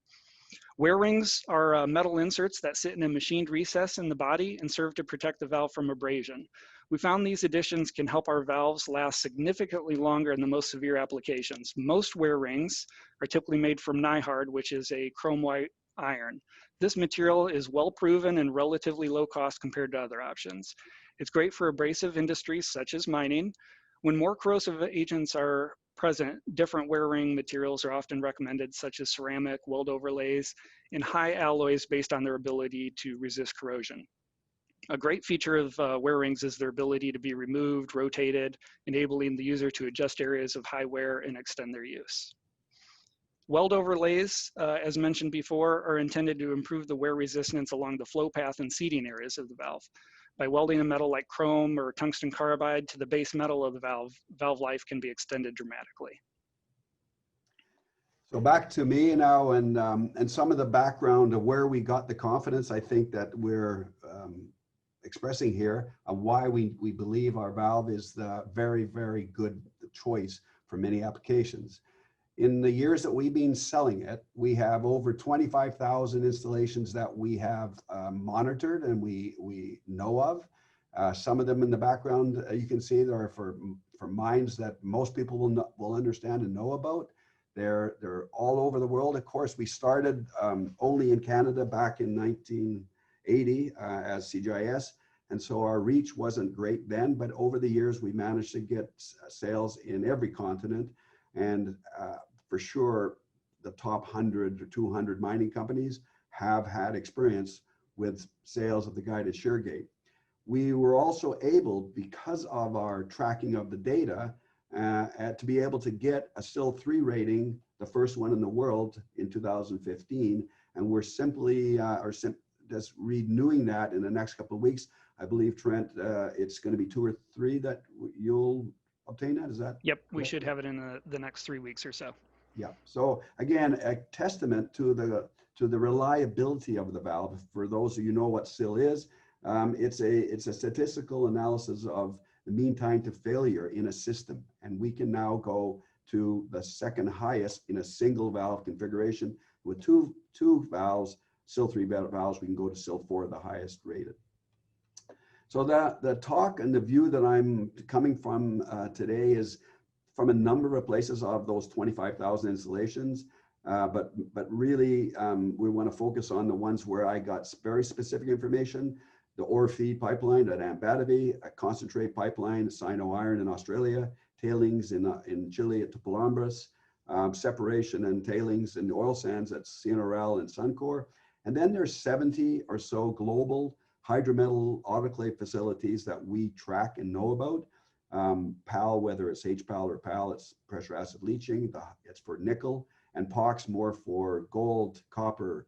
Wear rings are metal inserts that sit in a machined recess in the body and serve to protect the valve from abrasion. We found these additions can help our valves last significantly longer in the most severe applications. Most wear rings are typically made from nihard, which is a chrome white iron. This material is well proven and relatively low cost compared to other options. It's great for abrasive industries such as mining. When more corrosive agents are present, different wear ring materials are often recommended, such as ceramic, weld overlays, and high alloys based on their ability to resist corrosion. A great feature of wear rings is their ability to be removed, rotated, enabling the user to adjust areas of high wear and extend their use. Weld overlays, as mentioned before, are intended to improve the wear resistance along the flow path and seating areas of the valve. By welding a metal like chrome or tungsten carbide to the base metal of the valve, valve life can be extended dramatically. So back to me now, and some of the background of where we got the confidence I think that we're expressing here on why we believe our valve is the very, very good choice for many applications. In the years that we've been selling it, we have over 25,000 installations that we have monitored and we know of. Some of them in the background you can see there are for mines that most people will understand and know about. They're all over the world. Of course, we started only in Canada back in 80 as CGIS. And so our reach wasn't great then, but over the years, we managed to get sales in every continent. And for sure, the top 100 or 200 mining companies have had experience with sales of the guided shear gate. We were also able, because of our tracking of the data, to be able to get a SIL 3 rating, the first one in the world in 2015. And we're simply, just renewing that in the next couple of weeks. I believe, Trent, it's going to be 2 or 3 that you'll obtain that, is that? Yep, we should have it in the next 3 weeks or so. Yeah, so again, a testament to the reliability of the valve. For those of you who know what SIL is, it's a statistical analysis of the mean time to failure in a system. And we can now go to the second highest in a single valve configuration. With two valves, SIL 3 valves, we can go to SIL 4, the highest rated. So the talk and the view that I'm coming from today is from a number of places of those 25,000 installations, but really we want to focus on the ones where I got very specific information: the ore feed pipeline at Ambatavi, a concentrate pipeline, Sino Iron in Australia, tailings in Chile at Tupalambres, separation and tailings in the oil sands at CNRL and Suncor. And then there's 70 or so global hydrometal autoclave facilities that we track and know about. PAL, whether it's HPAL or PAL, it's pressure acid leaching, it's for nickel, and POX more for gold, copper,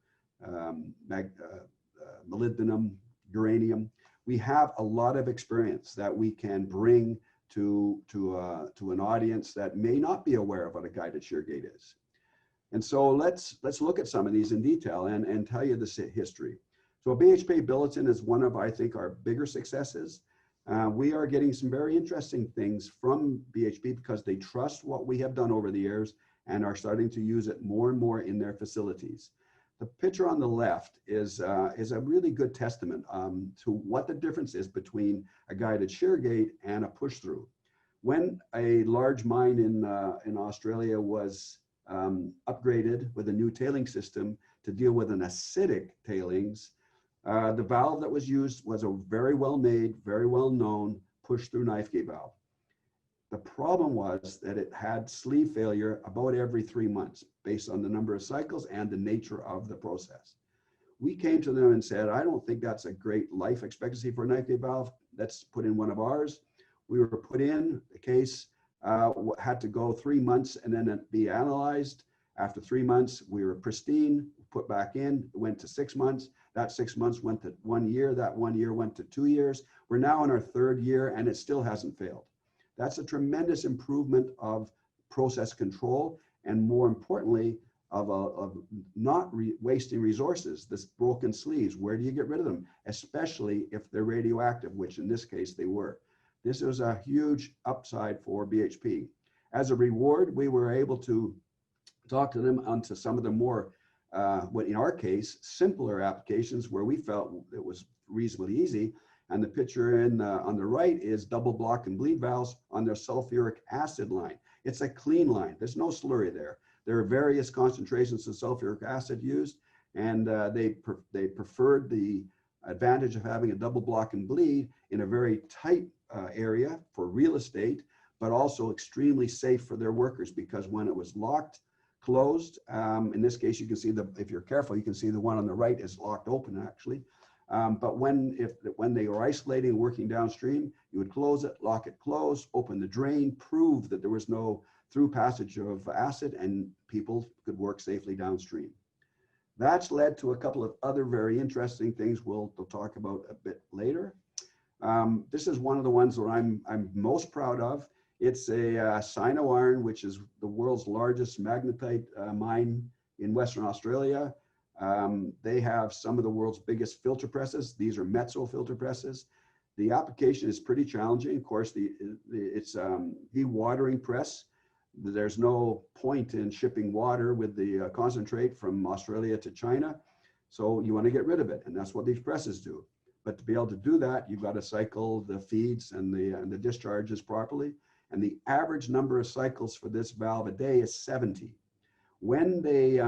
molybdenum, uranium. We have a lot of experience that we can bring to an audience that may not be aware of what a guided shear gate is. And so let's look at some of these in detail and tell you the history. So BHP Billiton is one of, I think, our bigger successes. We are getting some very interesting things from BHP because they trust what we have done over the years and are starting to use it more and more in their facilities. The picture on the left is a really good testament to what the difference is between a guided shear gate and a push through. When a large mine in Australia was upgraded with a new tailing system to deal with an acidic tailings, the valve that was used was a very well made, very well known push through knife gate valve. The problem was that it had sleeve failure about every 3 months based on the number of cycles and the nature of the process. We came to them and said, I don't think that's a great life expectancy for a knife gate valve. Let's put in one of ours. We were put in, the case had to go 3 months and then be analyzed. After 3 months, we were pristine, put back in, went to 6 months. That 6 months went to 1 year. That 1 year went to 2 years. We're now in our 3rd year and it still hasn't failed. That's a tremendous improvement of process control and, more importantly, of not wasting resources. This broken sleeves, where do you get rid of them? Especially if they're radioactive, which in this case they were. This was a huge upside for BHP. As a reward, we were able to talk to them onto some of the more, in our case, simpler applications where we felt it was reasonably easy. And the picture on the right is double block and bleed valves on their sulfuric acid line. It's a clean line. There's no slurry there. There are various concentrations of sulfuric acid used, and they preferred the advantage of having a double block and bleed in a very tight area for real estate, but also extremely safe for their workers, because when it was locked, closed, in this case, you can see if you're careful, you can see the one on the right is locked open actually. But when they were isolating and working downstream, you would close it, lock it closed, open the drain, prove that there was no through passage of acid, and people could work safely downstream. That's led to a couple of other very interesting things we'll talk about a bit later. This is one of the ones that I'm most proud of. It's a Sino Iron, which is the world's largest magnetite mine in Western Australia. They have some of the world's biggest filter presses. These are Metso filter presses. The application is pretty challenging. Of course, it's dewatering press. There's no point in shipping water with the concentrate from Australia to China. So you want to get rid of it. And that's what these presses do. But to be able to do that, you've got to cycle the feeds and the discharges properly. And the average number of cycles for this valve a day is 70. When they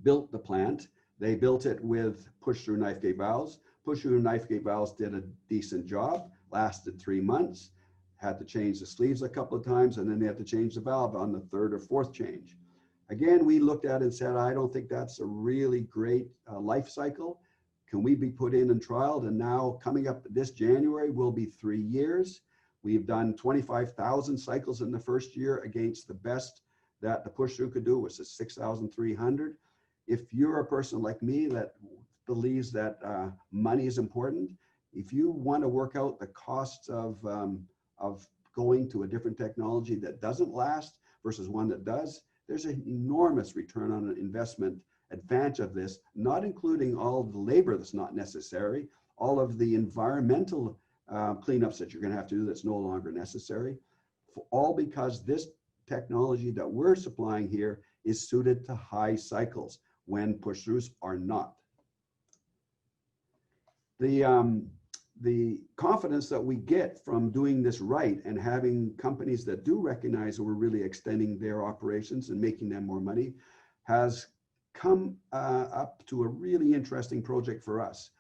built the plant, They built it with push-through knife gate valves. Push-through knife gate valves did a decent job, lasted 3 months, had to change the sleeves a couple of times, and then they had to change the valve on the 3rd or 4th change. Again, we looked at it and said, I don't think that's a really great life cycle. Can we be put in and trialed? And now coming up this January will be 3 years. We've done 25,000 cycles in the first year against the best that the push-through could do, which is 6,300. If you're a person like me that believes that money is important, if you want to work out the costs of going to a different technology that doesn't last versus one that does, there's an enormous return on an investment advantage of this, not including all of the labor that's not necessary, all of the environmental cleanups that you're going to have to do that's no longer necessary, all because this technology that we're supplying here is suited to high cycles when push-throughs are not. The confidence that we get from doing this right and having companies that do recognize that we're really extending their operations and making them more money has come up to a really interesting project for us.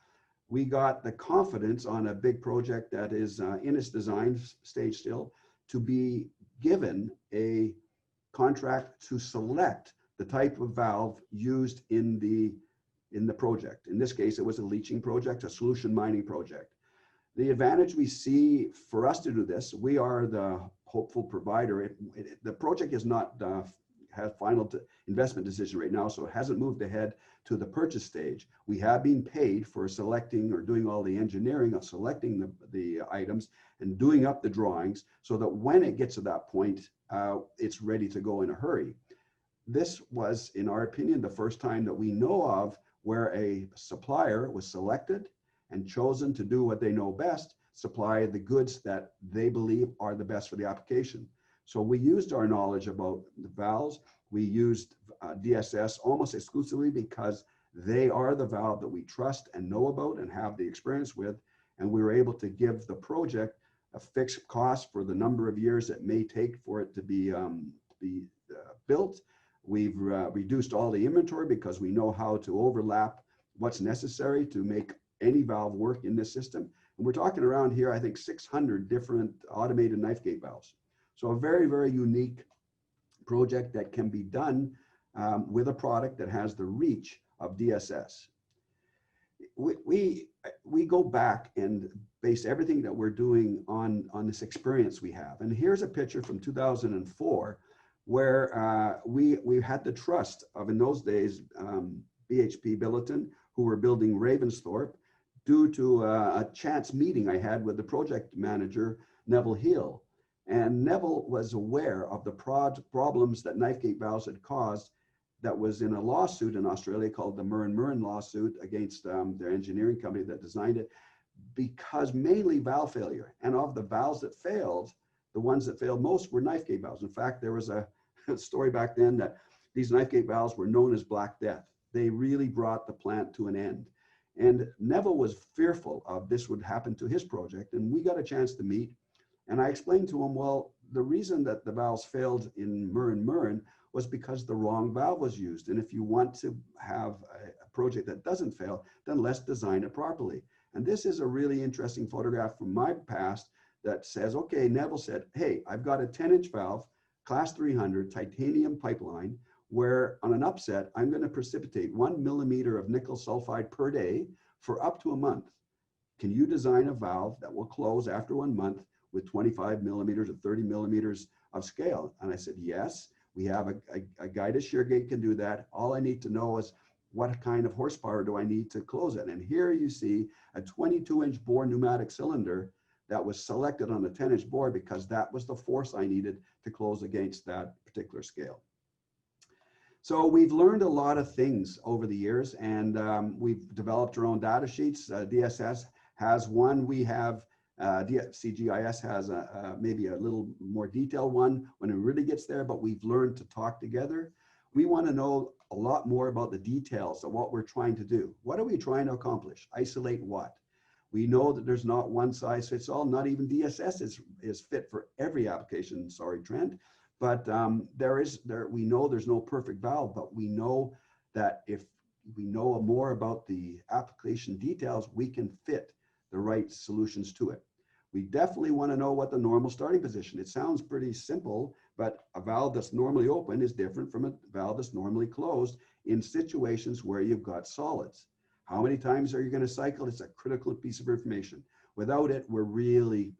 We got the confidence on a big project that is in its design stage still to be given a contract to select the type of valve used in the project. In this case, it was a leaching project, a solution mining project. The advantage we see for us to do this, we are the hopeful provider. The project is not have final investment decision right now, so it hasn't moved ahead to the purchase stage. We have been paid for selecting or doing all the engineering of selecting the items and doing up the drawings so that when it gets to that point, it's ready to go in a hurry. This was, in our opinion, the first time that we know of where a supplier was selected and chosen to do what they know best, supply the goods that they believe are the best for the application. So we used our knowledge about the valves. We used DSS almost exclusively because they are the valve that we trust and know about and have the experience with. And we were able to give the project a fixed cost for the number of years it may take for it to be built. We've reduced all the inventory because we know how to overlap what's necessary to make any valve work in this system. And we're talking around here, I think 600 different automated knife gate valves. So a very, very unique project that can be done with a product that has the reach of DSS. We go back and base everything that we're doing on this experience we have. And here's a picture from 2004 where we had the trust of, in those days, BHP Billiton, who were building Ravensthorpe, due to a chance meeting I had with the project manager, Neville Hill. And Neville was aware of the problems that knife gate valves had caused that was in a lawsuit in Australia called the Murrin lawsuit against their engineering company that designed it, because mainly valve failure. And of the valves that failed, the ones that failed most were knife gate valves. In fact, there was a story back then that these knife gate valves were known as Black Death. They really brought the plant to an end. And Neville was fearful of this would happen to his project. And we got a chance to meet. And I explained to him, well, the reason that the valves failed in Murrin was because the wrong valve was used. And if you want to have a project that doesn't fail, then let's design it properly. And this is a really interesting photograph from my past that says, okay, Neville said, hey, I've got a 10-inch valve, class 300 titanium pipeline, where on an upset, I'm going to precipitate 1 millimeter of nickel sulfide per day for up to a month. Can you design a valve that will close after 1 month with 25 millimeters or 30 millimeters of scale? And I said, yes, we have a guided shear gate can do that. All I need to know is what kind of horsepower do I need to close it? And here you see a 22-inch bore pneumatic cylinder that was selected on a 10-inch bore because that was the force I needed to close against that particular scale. So we've learned a lot of things over the years, and we've developed our own data sheets. DSS has one. We have CGIS has maybe a little more detailed one when it really gets there, but we've learned to talk together. We want to know a lot more about the details of what we're trying to do. What are we trying to accomplish? Isolate what? We know that there's not one size fits all. Not even DSS is fit for every application. Sorry, Trent. But we know there's no perfect valve, but we know that if we know more about the application details, we can fit the right solutions to it. We definitely want to know what the normal starting position. It sounds pretty simple, but a valve that's normally open is different from a valve that's normally closed in situations where you've got solids. How many times are you going to cycle? It's a critical piece of information. Without it, we're really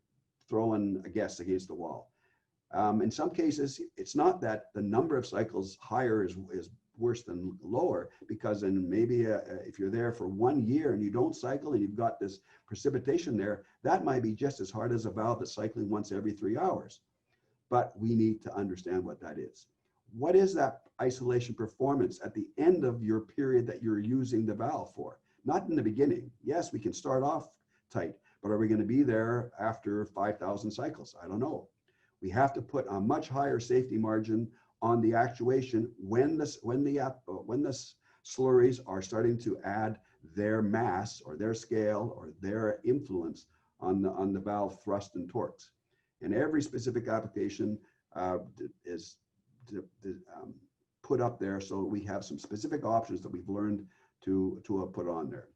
throwing a guess against the wall. In some cases, it's not that the number of cycles higher is worse than lower, because then maybe if you're there for 1 year and you don't cycle and you've got this precipitation there, that might be just as hard as a valve that's cycling once every 3 hours. But we need to understand what that is. What is that isolation performance at the end of your period that you're using the valve for? Not in the beginning. Yes, we can start off tight, but are we going to be there after 5,000 cycles? I don't know. We have to put a much higher safety margin on the actuation when the slurries are starting to add their mass or their scale or their influence on the valve thrust and torques. And every specific application is put up there, so we have some specific options that we've learned to put on there.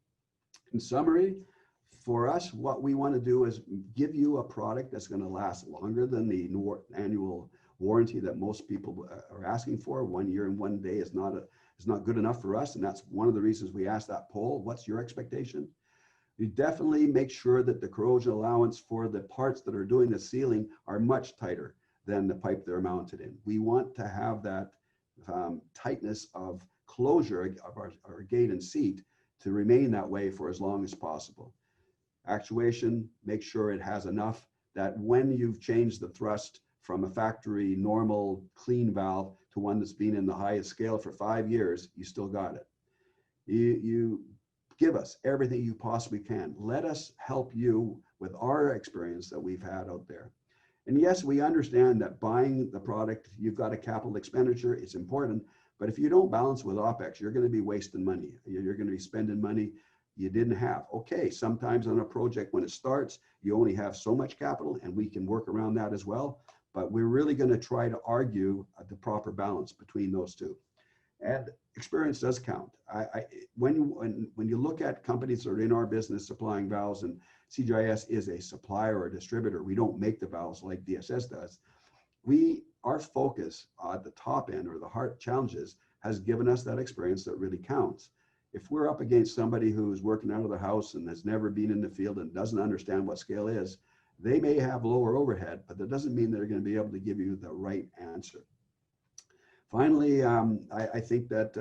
In summary, for us, what we want to do is give you a product that's going to last longer than the annual warranty that most people are asking for. 1 year and 1 day is not good enough for us, and that's one of the reasons we asked that poll. What's your expectation? You definitely make sure that the corrosion allowance for the parts that are doing the sealing are much tighter than the pipe they're mounted in. We want to have that tightness of closure of our gate and seat to remain that way for as long as possible. Actuation, make sure it has enough that when you've changed the thrust from a factory normal clean valve to one that's been in the highest scale for 5 years, you still got it. You give us everything you possibly can. Let us help you with our experience that we've had out there. And yes, we understand that buying the product, you've got a capital expenditure, it's important, but if you don't balance with OpEx, you're going to be wasting money. You're going to be spending money you didn't have. Okay, sometimes on a project when it starts, you only have so much capital, and we can work around that as well. But we're really going to try to argue the proper balance between those two. And experience does count. When you look at companies that are in our business supplying valves, and CGIS is a supplier or a distributor, we don't make the valves like DSS does. Our focus at the top end, or the hard challenges, has given us that experience that really counts. If we're up against somebody who's working out of the house and has never been in the field and doesn't understand what scale is, they may have lower overhead, but that doesn't mean they're going to be able to give you the right answer. Finally, I think that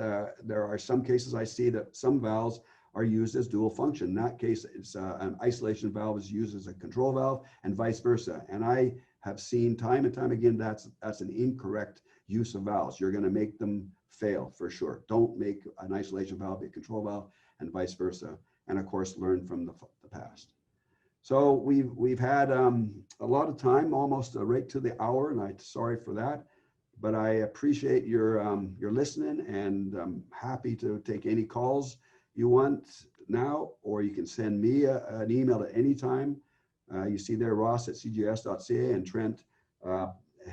there are some cases I see that some valves are used as dual function. In that case, it's an isolation valve is used as a control valve and vice versa. And I have seen time and time again that's an incorrect use of valves. You're going to make them fail for sure. Don't make an isolation valve a control valve and vice versa. And of course, learn from the past. So we've had a lot of time, almost right to the hour, and I'm sorry for that. But I appreciate your listening, and I'm happy to take any calls you want now, or you can send me an email at any time. You see there, Ross at cgis.ca, and Trent,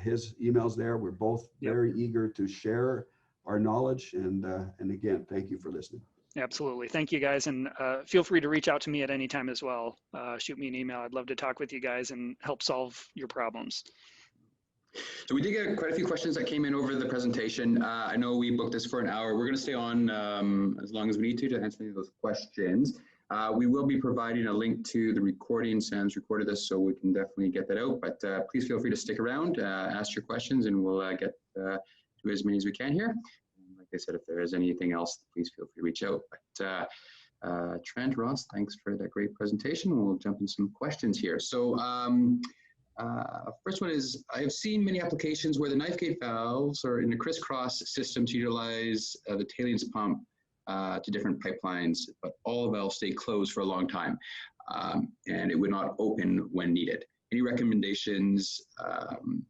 his email's there. We're both very eager to share our knowledge, and again, thank you for listening. Absolutely. Thank you, guys. And feel free to reach out to me at any time as well. Shoot me an email. I'd love to talk with you guys and help solve your problems. So we did get quite a few questions that came in over the presentation. I know we booked this for an hour. We're going to stay on as long as we need to answer any of those questions. We will be providing a link to the recording. Sam's recorded this, so we can definitely get that out. But please feel free to stick around, ask your questions, and we'll get to as many as we can here. Like I said, if there is anything else, please feel free to reach out. But Trent, Ross, thanks for that great presentation. We'll jump into some questions here. So first one is, I've seen many applications where the knife gate valves are in a crisscross system to utilize the tailings pump to different pipelines, but all valves stay closed for a long time, and it would not open when needed. Any recommendations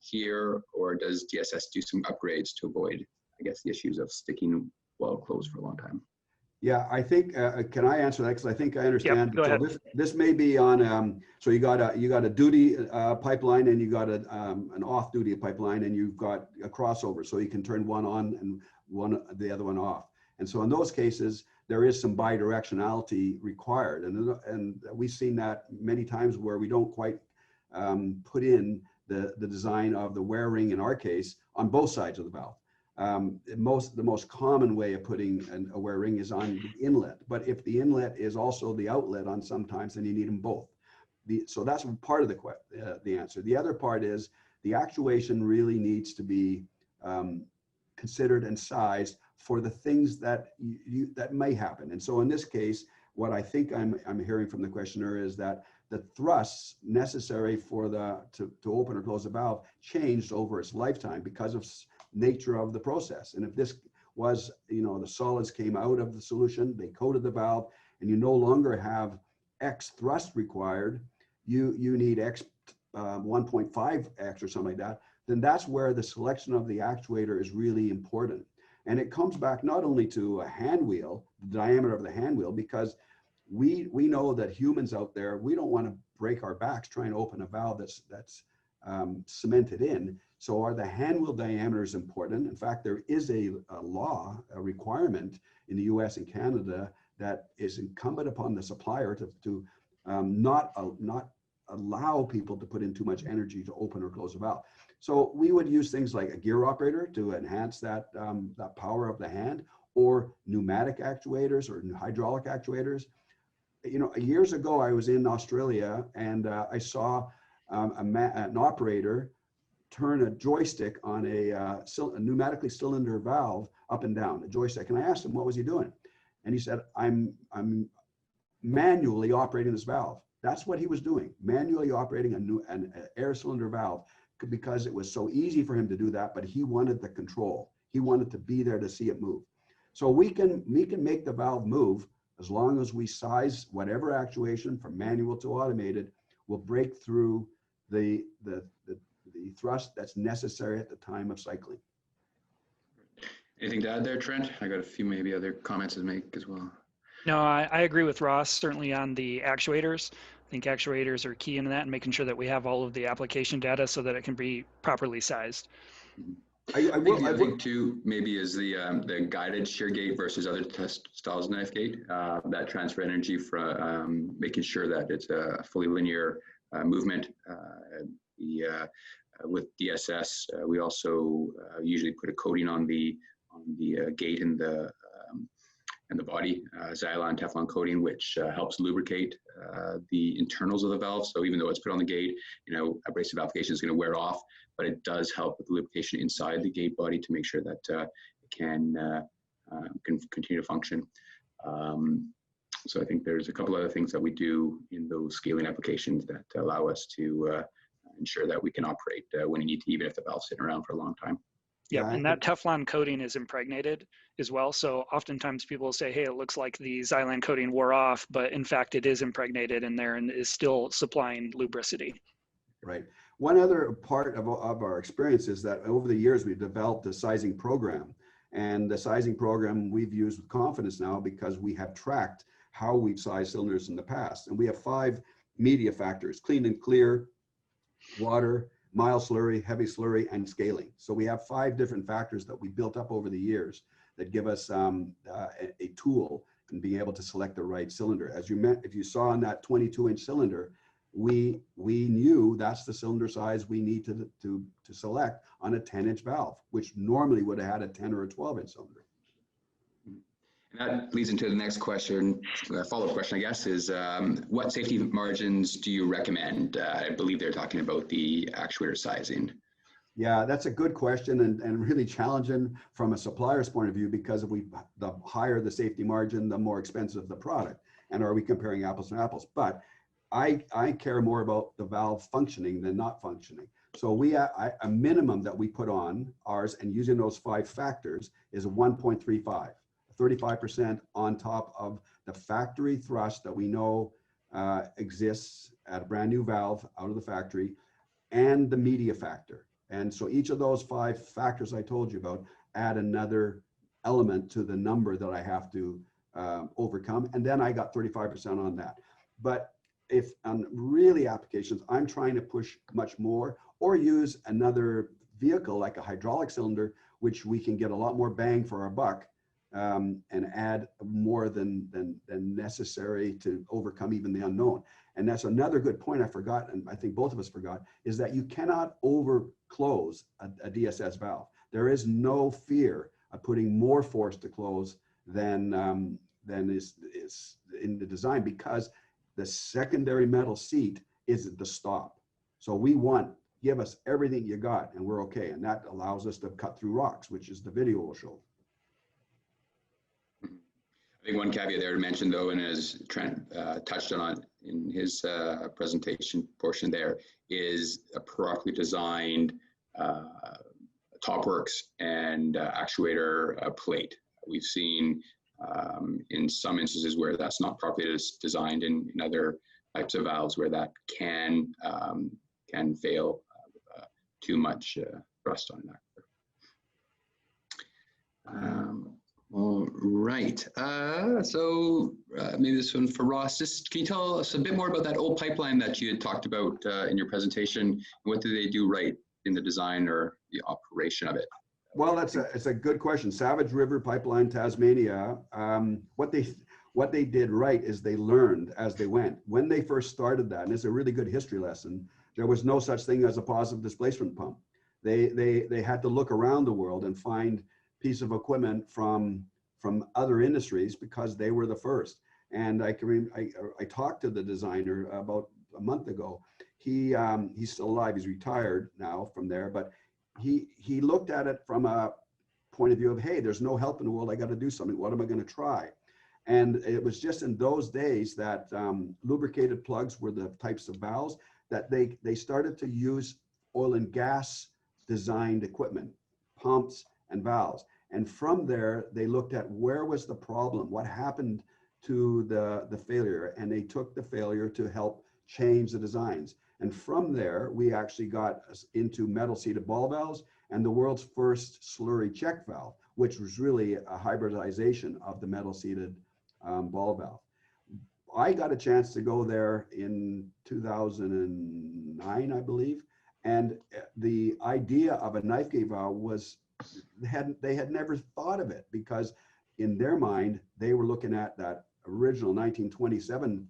here, or does DSS do some upgrades to avoid, I guess, the issues of sticking well closed for a long time? Yeah, I think, can I answer that? Because I think I understand. Yep, go ahead. So this may be on, so you got a duty pipeline, and you got an off-duty pipeline, and you've got a crossover, so you can turn one on and the other one off. And so in those cases, there is some bi-directionality required. And we've seen that many times where we don't quite put in the design of the wear ring, in our case, on both sides of the valve. The most common way of putting a wear ring is on the inlet, but if the inlet is also the outlet on sometimes, then you need them both. So that's part of the answer. The other part is the actuation really needs to be considered and sized for the things that that may happen. And so in this case, what I think I'm hearing from the questioner is that the thrusts necessary for to open or close the valve changed over its lifetime because of nature of the process. And if this was, the solids came out of the solution, they coated the valve, and you no longer have X thrust required, you need X 1.5X or something like that, then that's where the selection of the actuator is really important. And it comes back not only to a hand wheel, the diameter of the hand wheel, because we know that humans out there, we don't want to break our backs trying to open a valve that's cemented in. So are the hand wheel diameters important? In fact, there is a law, a requirement in the US and Canada that is incumbent upon the supplier to not allow people to put in too much energy to open or close a valve. So we would use things like a gear operator to enhance that power of the hand, or pneumatic actuators or hydraulic actuators. Years ago, I was in Australia and I saw an operator turn a joystick on a pneumatically cylinder valve up and down, a joystick. And I asked him, what was he doing? And he said, I'm manually operating this valve. That's what he was doing, manually operating an air cylinder valve, because it was so easy for him to do that, but he wanted the control. He wanted to be there to see it move. So we can make the valve move as long as we size whatever actuation from manual to automated will break through the thrust that's necessary at the time of cycling. Anything to add there, Trent? I got a few maybe other comments to make as well. No, I agree with Ross, certainly on the actuators. I think actuators are key in that, and making sure that we have all of the application data so that it can be properly sized. I think too, maybe is the guided shear gate versus other test styles of knife gate, that transfer energy from making sure that it's a fully linear movement. With DSS, we also usually put a coating on the gate and the body, Xylon Teflon coating, which helps lubricate the internals of the valve. So even though it's put on the gate, abrasive application is going to wear off, but it does help with the lubrication inside the gate body to make sure that it can continue to function. So I think there's a couple other things that we do in those scaling applications that allow us to ensure that we can operate when you need to, even if the valve's sitting around for a long time. Yeah, and that Teflon coating is impregnated as well. So oftentimes people will say, hey, it looks like the Xylon coating wore off, but in fact it is impregnated in there and is still supplying lubricity. Right. One other part of our experience is that over the years we've developed a sizing program, and the sizing program we've used with confidence now because we have tracked how we've sized cylinders in the past. And we have 5 media factors: clean and clear, water, mild slurry, heavy slurry, and scaling. So we have 5 different factors that we built up over the years that give us a tool in being able to select the right cylinder. As you meant, if you saw on that 22-inch cylinder, we knew that's the cylinder size we need to select on a 10-inch valve, which normally would have had a 10 or a 12-inch cylinder. And that leads into the next question, follow-up question, I guess, is what safety margins do you recommend? I believe they're talking about the actuator sizing. Yeah, that's a good question and really challenging from a supplier's point of view, because the higher the safety margin, the more expensive the product. And are we comparing apples to apples? But I care more about the valve functioning than not functioning. So a minimum that we put on ours, and using those 5 factors, is a 1.35. 35% on top of the factory thrust that we know exists at a brand new valve out of the factory, and the media factor. And so each of those 5 factors I told you about add another element to the number that I have to overcome. And then I got 35% on that. But if on really applications, I'm trying to push much more, or use another vehicle like a hydraulic cylinder, which we can get a lot more bang for our buck, and add more than necessary to overcome even the unknown. And that's another good point I forgot, and I think both of us forgot, is that you cannot over close a DSS valve. There is no fear of putting more force to close than is in the design, because the secondary metal seat is the stop. So we want, give us everything you got and we're okay. And that allows us to cut through rocks, which is the video will show. I think one caveat there to mention though, and as Trent touched on in his presentation portion there, is a properly designed topworks and actuator plate. We've seen in some instances where that's not properly designed, in other types of valves where that can fail with too much thrust on that. All right, so maybe this one for Ross. Just can you tell us a bit more about that old pipeline that you had talked about in your presentation? What did they do right in the design or the operation of it? Well, it's a good question. Savage River Pipeline, Tasmania. What they did right is they learned as they went. When they first started that, and it's a really good history lesson, there was no such thing as a positive displacement pump. They had to look around the world and find piece of equipment from other industries because they were the first. And I talked to the designer about a month ago. He's still alive. He's retired now from there, but he looked at it from a point of view of, hey, there's no help in the world. I got to do something. What am I going to try? And it was just in those days that lubricated plugs were the types of valves that they started to use oil and gas designed equipment, pumps and valves. And from there, they looked at where was the problem, what happened to the failure, and they took the failure to help change the designs. And from there, we actually got into metal seated ball valves and the world's first slurry check valve, which was really a hybridization of the metal seated ball valve. I got a chance to go there in 2009, I believe. And the idea of a knife gate valve was, they had never thought of it, because in their mind, they were looking at that original 1927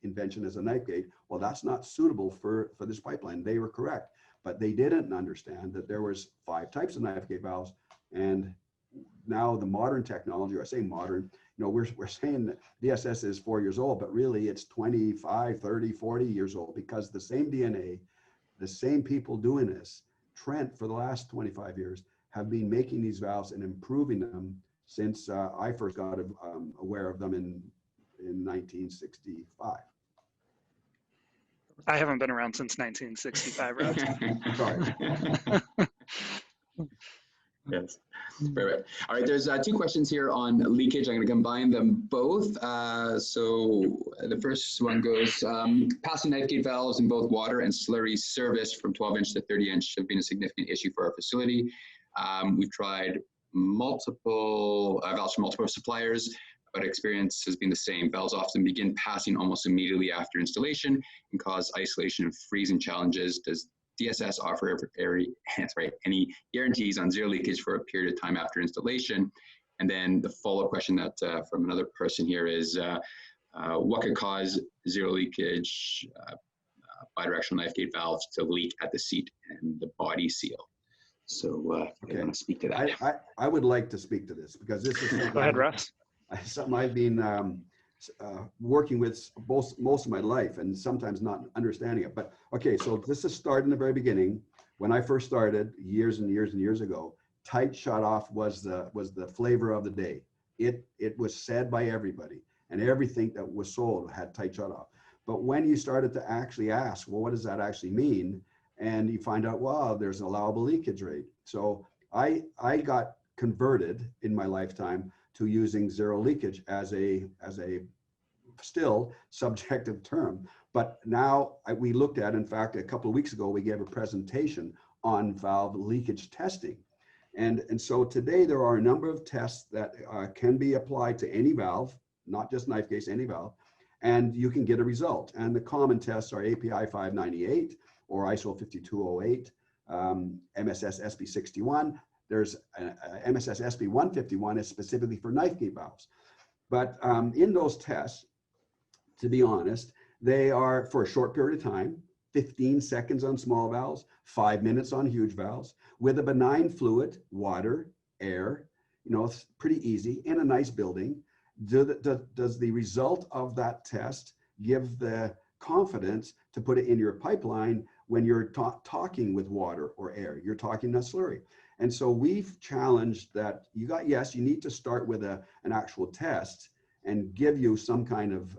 invention as a knife gate. Well, that's not suitable for this pipeline. They were correct, but they didn't understand that there was 5 types of knife gate valves. And now the modern technology, or I say modern, you know, we're saying that DSS is 4 years old, but really it's 25, 30, 40 years old, because the same DNA, the same people doing this, Trent, for the last 25 years, have been making these valves and improving them since I first got aware of them in 1965. I haven't been around since 1965, Ross. Sorry. Yes, perfect. All right, there's 2 questions here on leakage. I'm going to combine them both. So the first one goes, passing knife gate valves in both water and slurry service from 12-inch to 30-inch have been a significant issue for our facility. We've tried multiple valves from multiple suppliers, but experience has been the same. Valves often begin passing almost immediately after installation and cause isolation and freezing challenges. Does DSS offer any guarantees on zero leakage for a period of time after installation? And then the follow-up question that from another person here is, what could cause zero leakage bidirectional knife gate valves to leak at the seat and the body seal? So I want to speak to that. I would like to speak to this, because this is Go ahead, Russ. Something I've been working with most of my life, and sometimes not understanding it. But okay, so this is start in the very beginning. When I first started years and years and years ago, tight shut off was the flavor of the day. It was said by everybody, and everything that was sold had tight shut off. But when you started to actually ask, well, what does that actually mean? And you find out, wow, there's an allowable leakage rate. So I got converted in my lifetime to using zero leakage as a still subjective term. But now we looked at, in fact, a couple of weeks ago, we gave a presentation on valve leakage testing. And so today there are a number of tests that can be applied to any valve, not just knife gates, any valve, and you can get a result. And the common tests are API 598 or ISO 5208, MSS SB61. There's a MSS SB 151 is specifically for knife gate valves. But in those tests, to be honest, they are for a short period of time, 15 seconds on small valves, 5 minutes on huge valves, with a benign fluid, water, air, you know, it's pretty easy, in a nice building. Does the result of that test give the confidence to put it in your pipeline when you're talking with water or air? You're talking a slurry. And so we've challenged that you need to start with an actual test and give you some kind of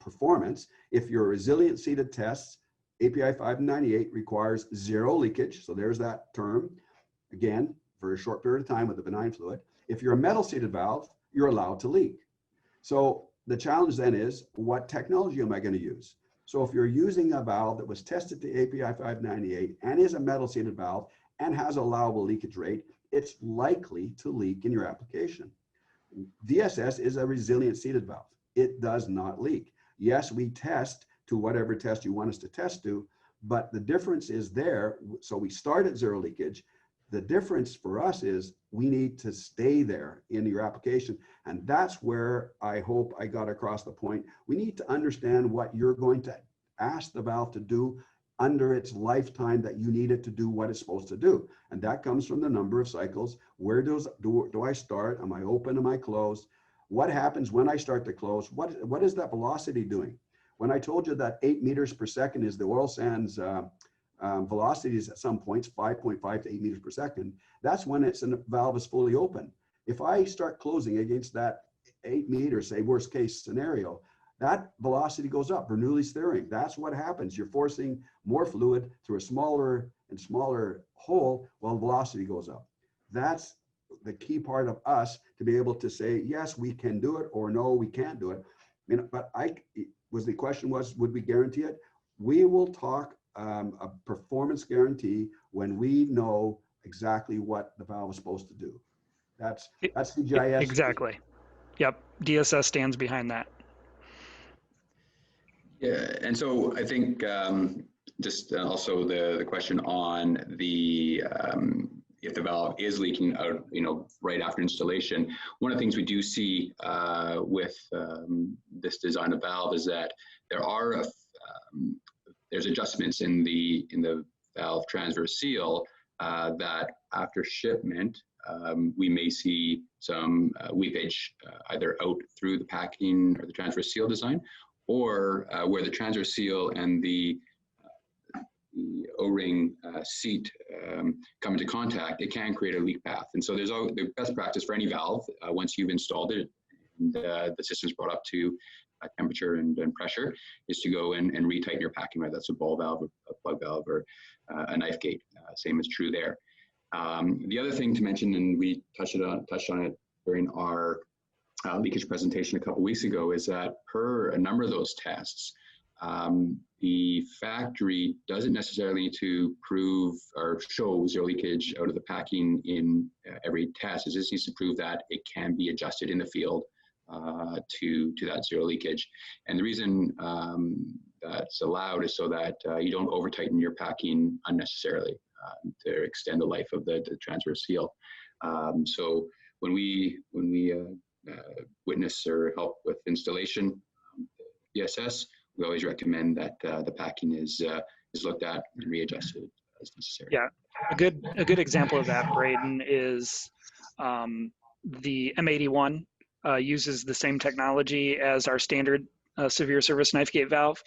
performance. If your resilient seated tests, API 598 requires 0 leakage. So there's that term, again, for a short period of time with a benign fluid. If you're a metal seated valve, you're allowed to leak. So the challenge then is, what technology am I going to use? So if you're using a valve that was tested to API 598 and is a metal seated valve and has allowable leakage rate, it's likely to leak in your application. DSS is a resilient seated valve. It does not leak. Yes, we test to whatever test you want us to test to, but the difference is there. So we start at 0 leakage. The difference for us is we need to stay there in your application. And that's where I hope I got across the point. We need to understand what you're going to ask the valve to do under its lifetime, that you need it to do what it's supposed to do. And that comes from the number of cycles. Where do I start? Am I open? Am I closed? What happens when I start to close? What is that velocity doing? When I told you that 8 meters per second is the oil sands velocities at some points, 5.5 to 8 meters per second, that's when the valve is fully open. If I start closing against that 8 meters, say worst case scenario, that velocity goes up, Bernoulli's theorem. That's what happens. You're forcing more fluid through a smaller and smaller hole while the velocity goes up. That's the key part of us to be able to say, yes, we can do it, or no, we can't do it. But the question was, would we guarantee it? We will talk a performance guarantee when we know exactly what the valve is supposed to do. That's CGIS. Exactly. Yep. DSS stands behind that. Yeah, and so I think just also the question on the if the valve is leaking out, right after installation. One of the things we do see with this design of valve is that there's adjustments in the valve transverse seal that after shipment we may see some weepage either out through the packing or the transverse seal design, or where the transverse seal and the O-ring seat come into contact, it can create a leak path. And so there's the best practice for any valve, once you've installed it and the system's brought up to temperature and pressure, is to go in and retighten your packing, whether that's a ball valve or a plug valve or a knife gate. Same is true there. The other thing to mention, and we touched on it during our leakage presentation a couple weeks ago, is that per a number of those tests, the factory doesn't necessarily need to prove or show 0 leakage out of the packing in every test. It just needs to prove that it can be adjusted in the field to that 0 leakage. And the reason that's allowed is so that you don't over tighten your packing unnecessarily to extend the life of the transverse seal. So when we witness or help with installation DSS, we always recommend that the packing is looked at and readjusted as necessary. Yeah, a good example of that, Braden, is the M81 uses the same technology as our standard severe service knife gate valve.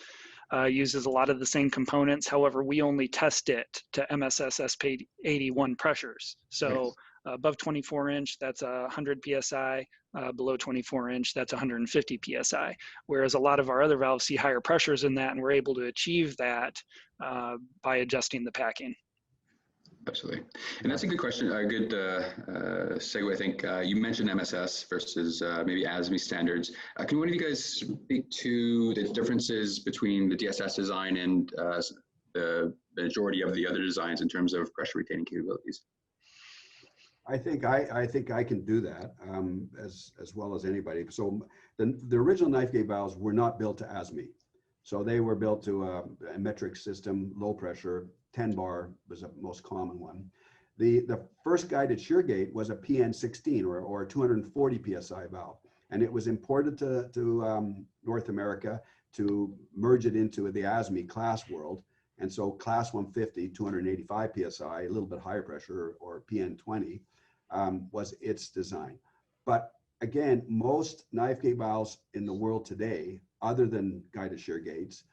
Uses a lot of the same components. However, we only test it to MSS SP81 pressures. So above 24 inch, that's 100 PSI. Below 24 inch, that's 150 PSI. Whereas a lot of our other valves see higher pressures in that, and we're able to achieve that by adjusting the packing. Absolutely. And that's a good question, a good segue, I think. You mentioned MSS versus maybe ASME standards. Can one of you guys speak to the differences between the DSS design and the majority of the other designs in terms of pressure retaining capabilities? I think I can do that as well as anybody. So the original knife gate valves were not built to ASME. So they were built to a metric system, low pressure, 10 bar was the most common one. The first guided shear gate was a PN16 or 240 PSI valve. And it was imported to North America to merge it into the ASME class world. And so class 150, 285 PSI, a little bit higher pressure, or PN20, was its design. But again, most knife gate valves in the world today, other than guided shear gates,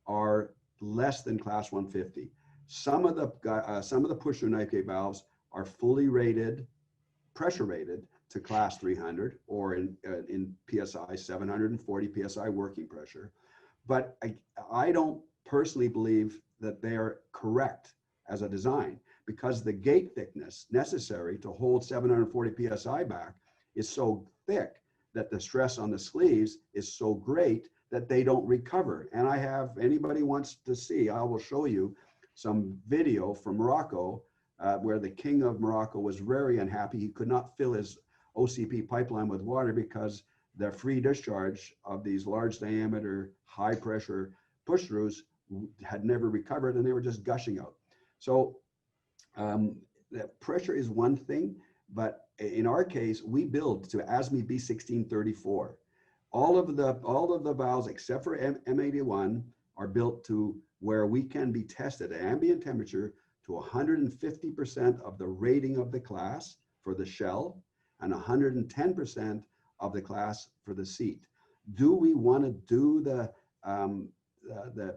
are less than class 150. Some of the push-through knife gate valves are fully rated, pressure rated to class 300, or in PSI 740 PSI working pressure. But I don't personally believe that they are correct as a design, because the gate thickness necessary to hold 740 PSI back is so thick that the stress on the sleeves is so great that they don't recover. And I have, anybody wants to see, I will show you some video from Morocco where the king of Morocco was very unhappy. He could not fill his OCP pipeline with water because the free discharge of these large diameter, high pressure push throughs had never recovered, and they were just gushing out. So the pressure is one thing, but in our case, we build to ASME B1634. All of the valves except for M81 are built to where we can be tested at ambient temperature to 150% of the rating of the class for the shell and 110% of the class for the seat. Do we want to do the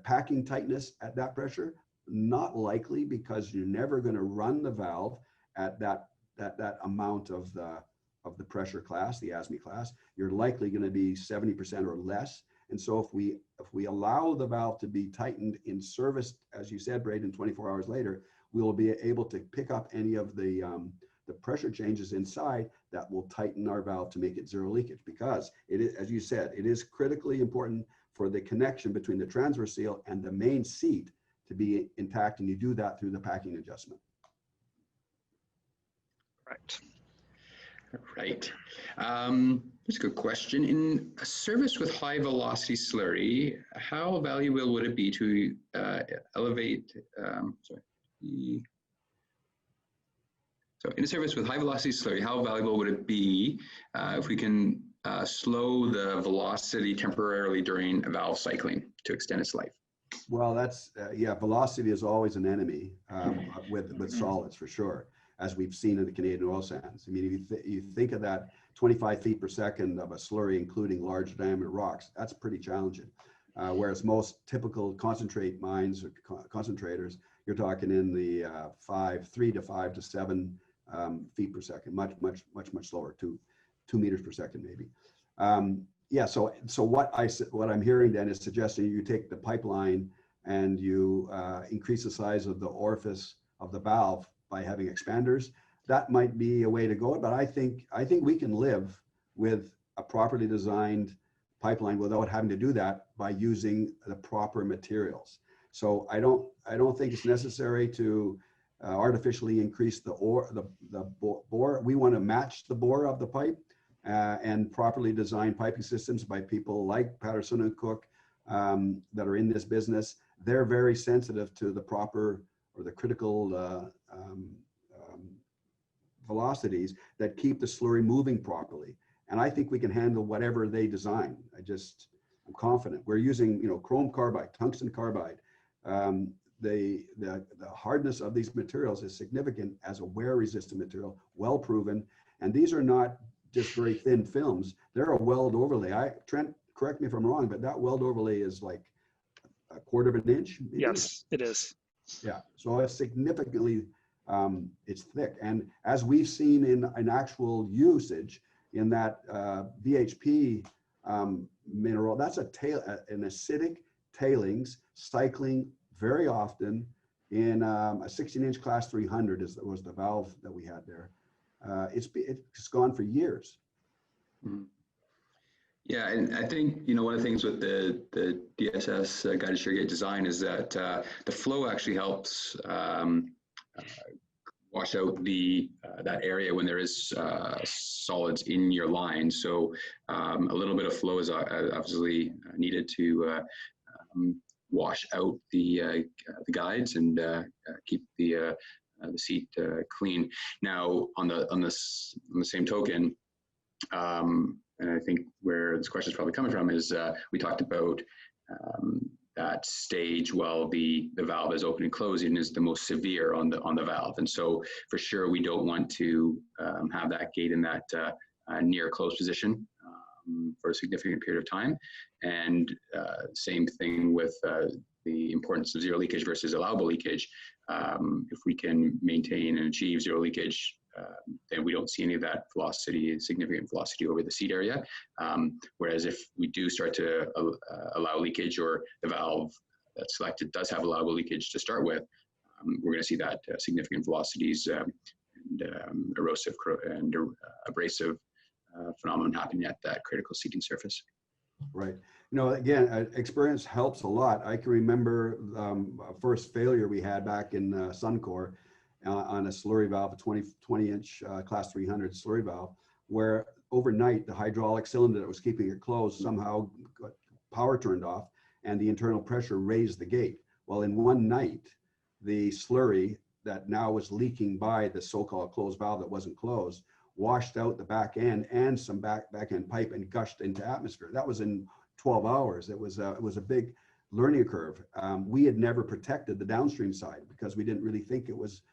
packing tightness at that pressure? Not likely, because you're never going to run the valve at that amount of the pressure class, the ASME class. You're likely going to be 70% or less. And so if we allow the valve to be tightened in service, as you said, Braden, 24 hours later, we will be able to pick up any of the pressure changes inside that will tighten our valve to make it zero leakage. Because it is, as you said, it is critically important for the connection between the transverse seal and the main seat to be intact, and you do that through the packing adjustment. Right. Right. That's a good question. In a service with high velocity slurry, how valuable would it be to elevate, so in a service with high velocity slurry, how valuable would it be if we can slow the velocity temporarily during valve cycling to extend its life? Well, that's, yeah, velocity is always an enemy with solids, for sure, as we've seen in the Canadian oil sands. I mean, if you think of that 25 feet per second of a slurry, including large diameter rocks, that's pretty challenging. Whereas most typical concentrate mines or concentrators, you're talking in the 3 to 5 to 7 feet per second, much slower, 2 meters per second maybe. Yeah, so what I'm hearing then is suggesting you take the pipeline and you increase the size of the orifice of the valve by having expanders. That might be a way to go, but I think we can live with a properly designed pipeline without having to do that by using the proper materials. So I don't think it's necessary to artificially increase the bore. We want to match the bore of the pipe and properly design piping systems by people like Patterson and Cook that are in this business. They're very sensitive to the proper or the critical velocities that keep the slurry moving properly. And I think we can handle whatever they design. I'm confident. We're using, chrome carbide, tungsten carbide. The hardness of these materials is significant as a wear-resistant material, well proven. And these are not just very thin films. They're a weld overlay. Trent, correct me if I'm wrong, but that weld overlay is like a quarter of an inch. Yes, it is. Yeah, so it's significantly, it's thick. And as we've seen in actual usage in that BHP mineral, that's an acidic tailings cycling very often in a 16-inch class 300 was the valve that we had there. It's gone for years. Mm-hmm. Yeah, and I think, one of the things with the DSS guided shear gate design is that the flow actually helps wash out that area when there is solids in your line. So a little bit of flow is obviously needed to wash out the guides and keep the the seat clean. Now, on the same token, and I think where this question is probably coming from is we talked about that stage while the valve is open and closing is the most severe on the valve, and so for sure we don't want to have that gate in that near closed position for a significant period of time. And same thing with the importance of zero leakage versus allowable leakage. If we can maintain and achieve zero leakage, then we don't see any of that velocity, significant velocity over the seat area. Whereas if we do start to allow leakage, or the valve that's selected does have allowable leakage to start with, we're going to see that significant velocities and erosive and abrasive phenomenon happening at that critical seating surface. Right. You know, again, experience helps a lot. I can remember a first failure we had back in Suncor on a slurry valve, a 20-inch class 300 slurry valve, where overnight the hydraulic cylinder that was keeping it closed somehow got power turned off and the internal pressure raised the gate. Well, in one night, the slurry that now was leaking by the so-called closed valve that wasn't closed washed out the back end and some back end pipe and gushed into atmosphere. That was in 12 hours. It was a big learning curve. We had never protected the downstream side because we didn't really think it was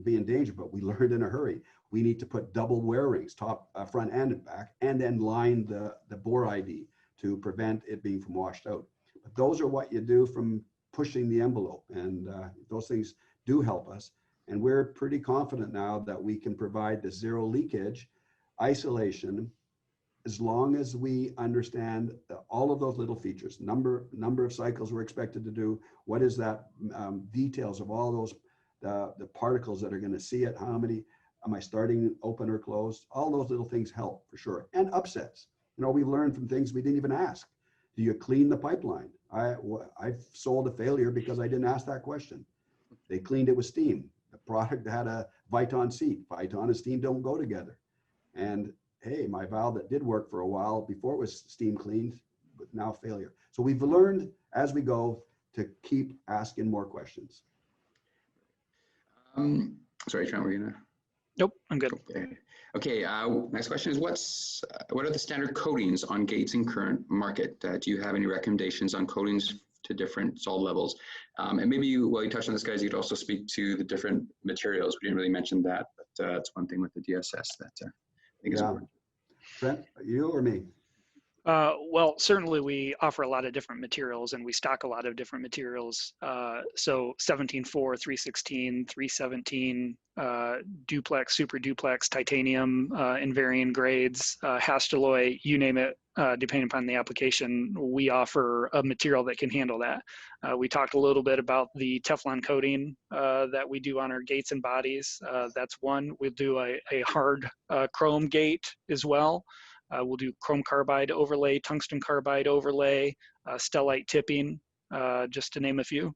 be in danger, but we learned in a hurry. We need to put double wear rings, top, front and back, and then line the bore ID to prevent it being from washed out. But those are what you do from pushing the envelope, and those things do help us. And we're pretty confident now that we can provide the zero leakage isolation as long as we understand all of those little features, number of cycles we're expected to do, what is that details of all those the particles that are going to see it, how many, am I starting open or closed? All those little things help for sure. And upsets. You know, we learned from things we didn't even ask. Do you clean the pipeline? I've sold a failure because I didn't ask that question. They cleaned it with steam. The product had a Viton seat. Viton and steam don't go together. And hey, my valve that did work for a while before it was steam cleaned, but now failure. So we've learned as we go to keep asking more questions. Sorry, Trent, were you gonna? Nope, I'm good. Okay. Next question is what are the standard coatings on gates in current market? Do you have any recommendations on coatings to different solid levels? And maybe while you touch on this, guys, you could also speak to the different materials. We didn't really mention that, but it's one thing with the DSS that I think is important. Trent, you or me? Well, certainly we offer a lot of different materials and we stock a lot of different materials. So 17.4, 316, 317, duplex, super duplex, titanium in varying grades, Hastelloy, you name it, depending upon the application, we offer a material that can handle that. We talked a little bit about the Teflon coating that we do on our gates and bodies. That's one. We'll do a hard chrome gate as well. We'll do chrome carbide overlay, tungsten carbide overlay, stellite tipping, just to name a few.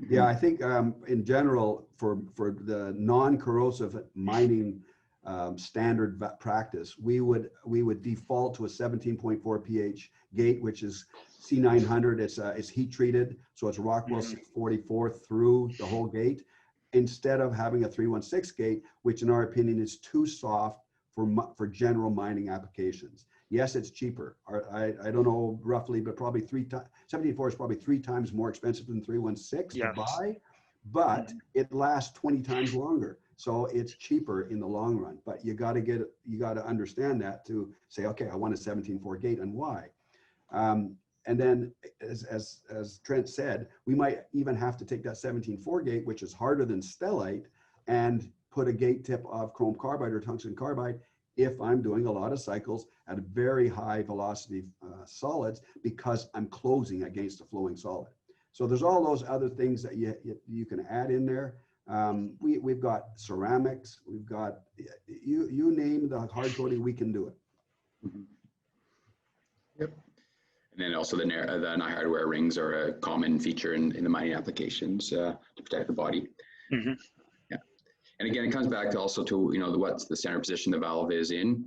Yeah, I think in general, for the non-corrosive mining standard practice, we would default to a 17.4 pH gate, which is C900. It's heat treated, so it's Rockwell 644 through the whole gate, instead of having a 316 gate, which in our opinion is too soft for general mining applications. Yes, it's cheaper. I don't know roughly, but probably 17.4 is probably 3 times more expensive than 316 to buy, but it lasts 20 times longer. So it's cheaper in the long run. But you got to understand that to say, okay, I want a 17.4 gate and why. And then, as Trent said, we might even have to take that 17.4 gate, which is harder than stellite, and put a gate tip of chrome carbide or tungsten carbide if I'm doing a lot of cycles at a very high velocity solids, because I'm closing against a flowing solid. So there's all those other things that you can add in there. We've got ceramics, we've got, you name the hard coating, we can do it. Yep. And then also the hardware rings are a common feature in the mining applications to protect the body. Yeah. And again, it comes back to also to, what's the center position the valve is in.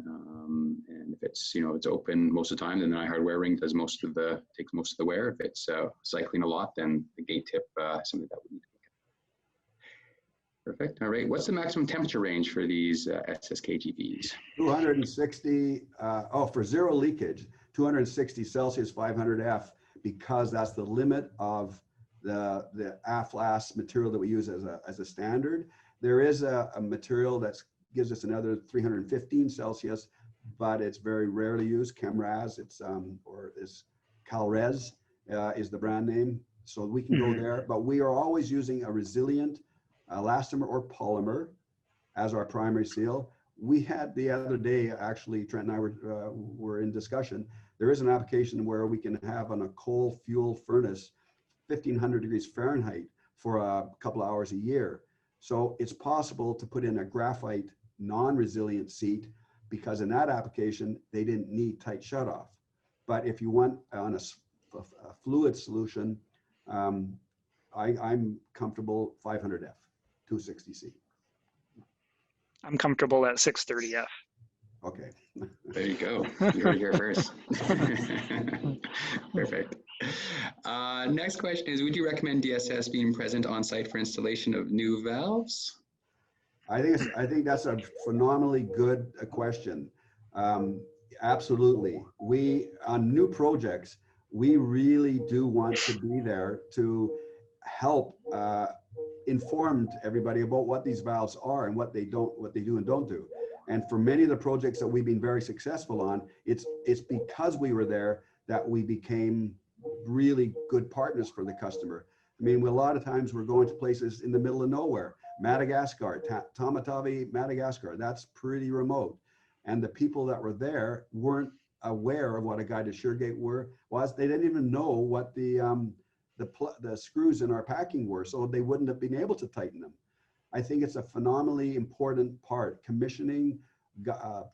And if it's, it's open most of the time, then the hardware ring takes most of the wear. If it's cycling a lot, then the gate tip, something that we need to look Perfect. All right. What's the maximum temperature range for these SSKGVs? 260, for zero leakage, 260 Celsius, 500 F, because that's the limit of the AFLAS material that we use as a standard. There is a material that gives us another 315 Celsius, but it's very rarely used. ChemRas, or is CalRes is the brand name. So we can go there, but we are always using a resilient elastomer or polymer as our primary seal. We had the other day, actually, Trent and I were in discussion. There is an application where we can have on a coal fuel furnace 1500 degrees Fahrenheit for a couple of hours a year. So it's possible to put in a graphite non-resilient seat, because in that application, they didn't need tight shutoff. But if you want on a fluid solution, I'm comfortable 500F, 260C. I'm comfortable at 630F. Okay. There you go. You heard it here first. Perfect. Next question is, would you recommend DSS being present on site for installation of new valves? I think that's a phenomenally good question. Absolutely. On new projects, we really do want to be there to help inform everybody about what these valves are and what they do and don't do. And for many of the projects that we've been very successful on, it's because we were there that we became really good partners for the customer. I mean, a lot of times we're going to places in the middle of nowhere, Madagascar, Tamatave, Madagascar, that's pretty remote. And the people that were there weren't aware of what a guided shear gate was. They didn't even know what the screws in our packing were, so they wouldn't have been able to tighten them. I think it's a phenomenally important part, commissioning,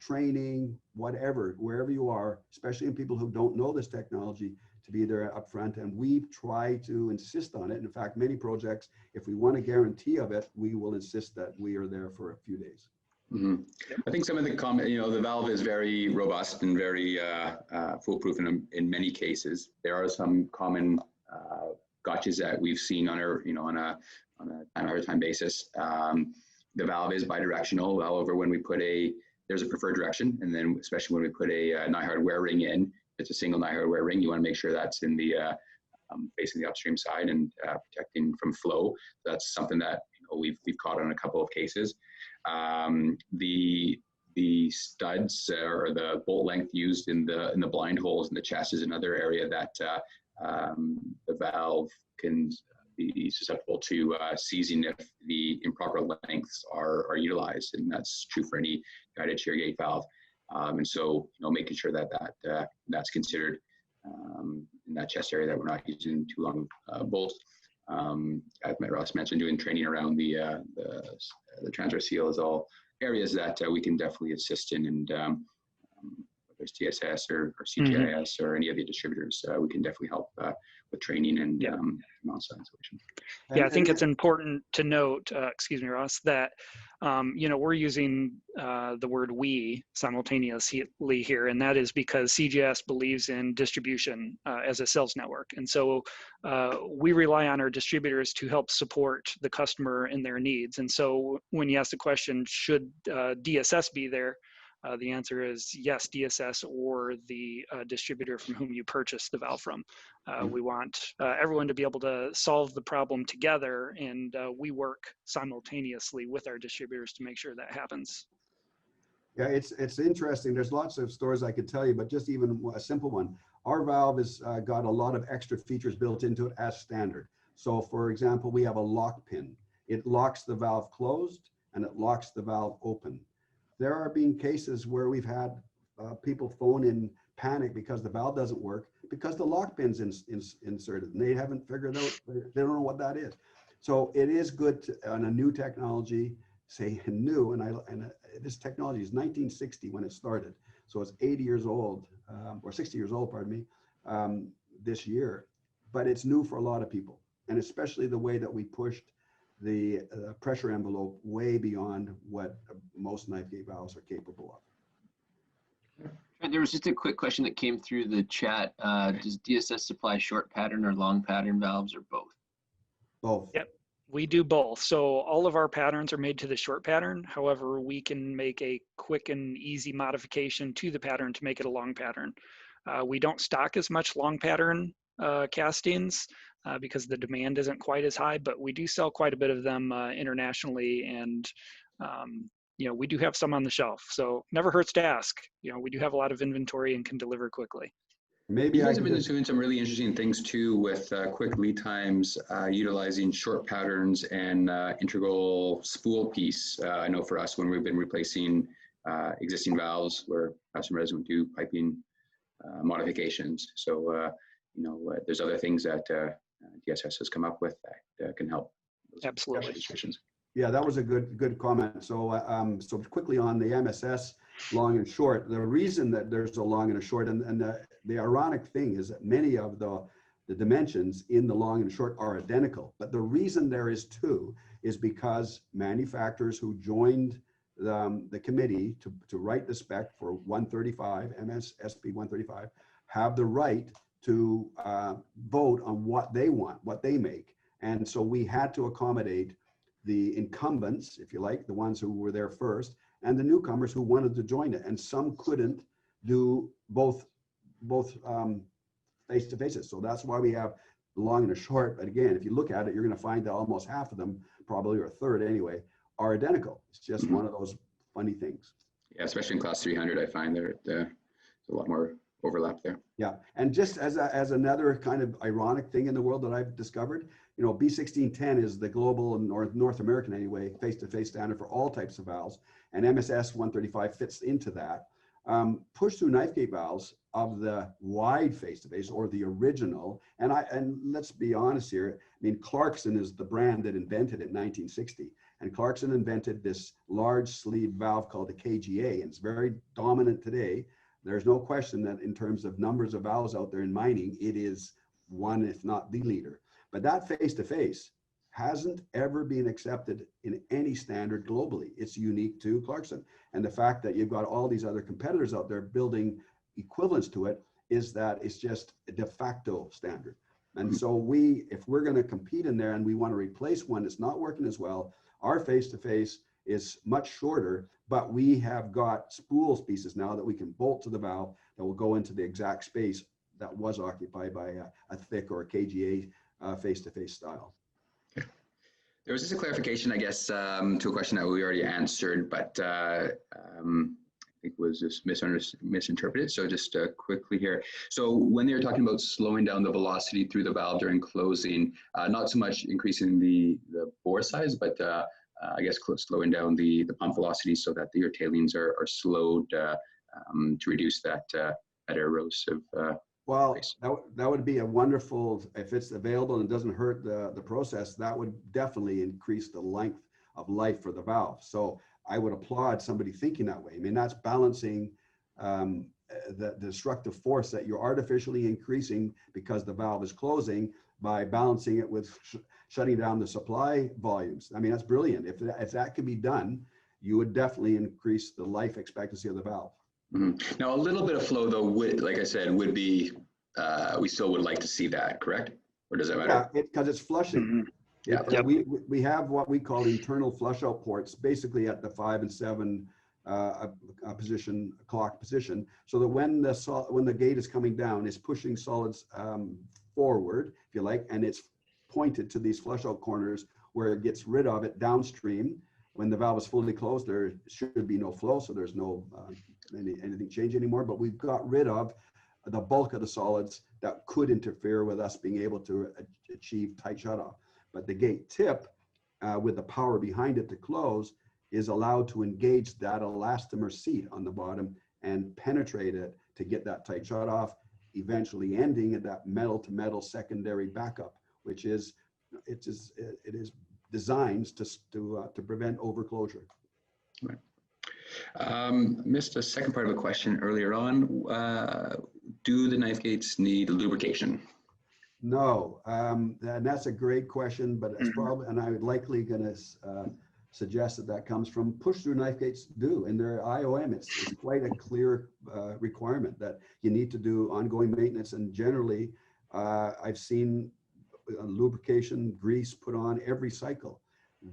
training, whatever, wherever you are, especially in people who don't know this technology, to be there up front. And we try to insist on it. In fact, many projects, if we want a guarantee of it, we will insist that we are there for a few days. Mm-hmm. I think some of the comment, the valve is very robust and very foolproof in many cases. There are some common gotchas that we've seen on a time basis. The valve is bidirectional. However, when we put there's a preferred direction, and then especially when we put a NiHard wear ring in, it's a single NiHard wear ring. You want to make sure that's in the facing the upstream side and protecting from flow. That's something that we've caught on a couple of cases. The studs or the bolt length used in the blind holes in the chest is another area that the valve can be susceptible to seizing if the improper lengths are utilized, and that's true for any guided shear gate valve. And so, making sure that that's considered in that chest area, that we're not using too long bolts. As Ross mentioned, doing training around the transfer seal is all areas that we can definitely assist in, and whether it's TSS or CGIS or any of the distributors, we can definitely help with training and on-site installation. Yeah, I think it's important to note, excuse me, Ross, that we're using the word "we" simultaneously here, and that is because CGIS believes in distribution as a sales network, and so we rely on our distributors to help support the customer in their needs. And so, when you ask the question, should DSS be there? The answer is yes, DSS or the distributor from whom you purchased the valve from. We want everyone to be able to solve the problem together, and we work simultaneously with our distributors to make sure that happens. Yeah, it's interesting. There's lots of stories I could tell you, but just even a simple one. Our valve has got a lot of extra features built into it as standard. So for example, we have a lock pin. It locks the valve closed and it locks the valve open. There are been cases where we've had people phone in panic because the valve doesn't work because the lock pin's inserted and they haven't figured out, they don't know what that is. So it is good on a new technology, say new, and this technology is 1960 when it started. So it's 80 years old, or 60 years old, pardon me, this year. But it's new for a lot of people, and especially the way that we pushed the pressure envelope way beyond what most knife gate valves are capable of. There was just a quick question that came through the chat. Does DSS supply short pattern or long pattern valves, or both? Both. Yep. We do both. So all of our patterns are made to the short pattern. However, we can make a quick and easy modification to the pattern to make it a long pattern. We don't stock as much long pattern castings because the demand isn't quite as high, but we do sell quite a bit of them internationally, and you know, we do have some on the shelf. So never hurts to ask. You know, we do have a lot of inventory and can deliver quickly. Maybe you I guys have can been just, doing some really interesting things too with quick lead times, utilizing short patterns and integral spool piece. I know for us when we've been replacing existing valves where customers would do piping modifications. So, you know, there's other things that DSS has come up with that can help. Absolutely. yeah, that was a good comment. So, so quickly on the MSS long and short, the reason that there's a long and a short, and the ironic thing is that many of the dimensions in the long and short are identical. But the reason there is two is because manufacturers who joined the committee to write the spec for 135, SP 135, have the right to vote on what they want, what they make. And so we had to accommodate the incumbents, if you like, the ones who were there first, and the newcomers who wanted to join it. And some couldn't do both face-to-faces. So that's why we have the long and the short. But again, if you look at it, you're going to find that almost half of them, probably, or a third anyway, are identical. It's just one of those funny things. Yeah, especially in class 300, I find there's a lot more overlap there. Yeah, and just as another kind of ironic thing in the world that I've discovered, you know, B1610 is the global and North American anyway face-to-face standard for all types of valves, and MSS 135 fits into that. Push-through knife gate valves of the wide face-to-face or the original, and let's be honest here, I mean, Clarkson is the brand that invented it in 1960, and Clarkson invented this large sleeve valve called the KGA, and it's very dominant today. There's no question that in terms of numbers of valves out there in mining, it is one, if not the leader. But that face-to-face hasn't ever been accepted in any standard globally. It's unique to Clarkson. And the fact that you've got all these other competitors out there building equivalents to it is that it's just a de facto standard. And so if we're going to compete in there and we want to replace one that's not working as well, our face-to-face is much shorter, but we have got spools pieces now that we can bolt to the valve that will go into the exact space that was occupied by a thick or a KGA face-to-face style. There was just a clarification, I guess, to a question that we already answered, but I think was just misinterpreted. So just quickly here. So when they were talking about slowing down the velocity through the valve during closing, not so much increasing the bore size, but I guess slowing down the pump velocity so that your tailings are slowed to reduce that erosive. Well, that would be a wonderful, if it's available and doesn't hurt the process, that would definitely increase the length of life for the valve. So I would applaud somebody thinking that way. I mean, that's balancing the destructive force that you're artificially increasing because the valve is closing by balancing it with shutting down the supply volumes. I mean, that's brilliant. If that can be done, you would definitely increase the life expectancy of the valve. Mm-hmm. Now, a little bit of flow, though, like I said, would be, we still would like to see that, correct? Or does that matter? Yeah, because it's flushing. We have what we call internal flush out ports, basically at the 5 and 7 clock position, so that when the gate is coming down, it's pushing solids forward, if you like, and it's pointed to these flush out corners where it gets rid of it downstream. When the valve is fully closed, there should be no flow, so there's no anything change anymore, but we've got rid of the bulk of the solids that could interfere with us being able to achieve tight shutoff. But the gate tip, with the power behind it to close, is allowed to engage that elastomer seat on the bottom and penetrate it to get that tight shutoff, eventually ending at that metal-to-metal secondary backup, which is it is designed to prevent overclosure. Right. Missed a second part of the question earlier on. Do the knife gates need lubrication? No, and that's a great question, but it's probably, and I would likely going to suggest that comes from push-through knife gates do. In their IOM, it's quite a clear requirement that you need to do ongoing maintenance, and generally I've seen lubrication, grease put on every cycle.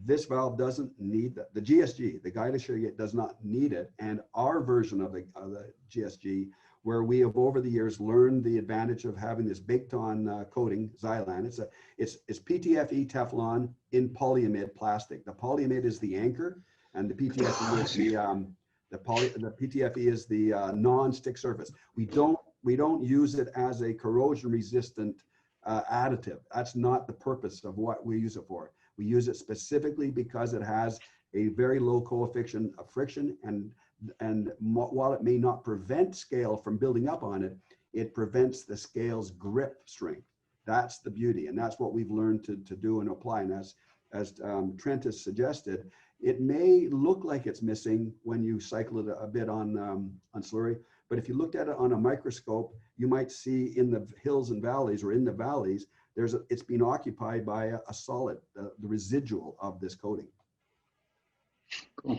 This valve doesn't need that. The GSG, the guided shear gate, does not need it. And our version of the GSG, where we have over the years learned the advantage of having this baked on coating, Xylan. It's PTFE Teflon in polyamide plastic. The polyamide is the anchor, and the PTFE is the PTFE is the non-stick surface. We don't use it as a corrosion resistant additive. That's not the purpose of what we use it for. We use it specifically because it has a very low coefficient of friction, and while it may not prevent scale from building up on it, it prevents the scale's grip strength. That's the beauty, and that's what we've learned to do and apply. And as Trent has suggested, it may look like it's missing when you cycle it a bit on slurry, but if you looked at it on a microscope, you might see in the hills and valleys, or in the valleys, it's been occupied by a solid, the residual of this coating. Cool.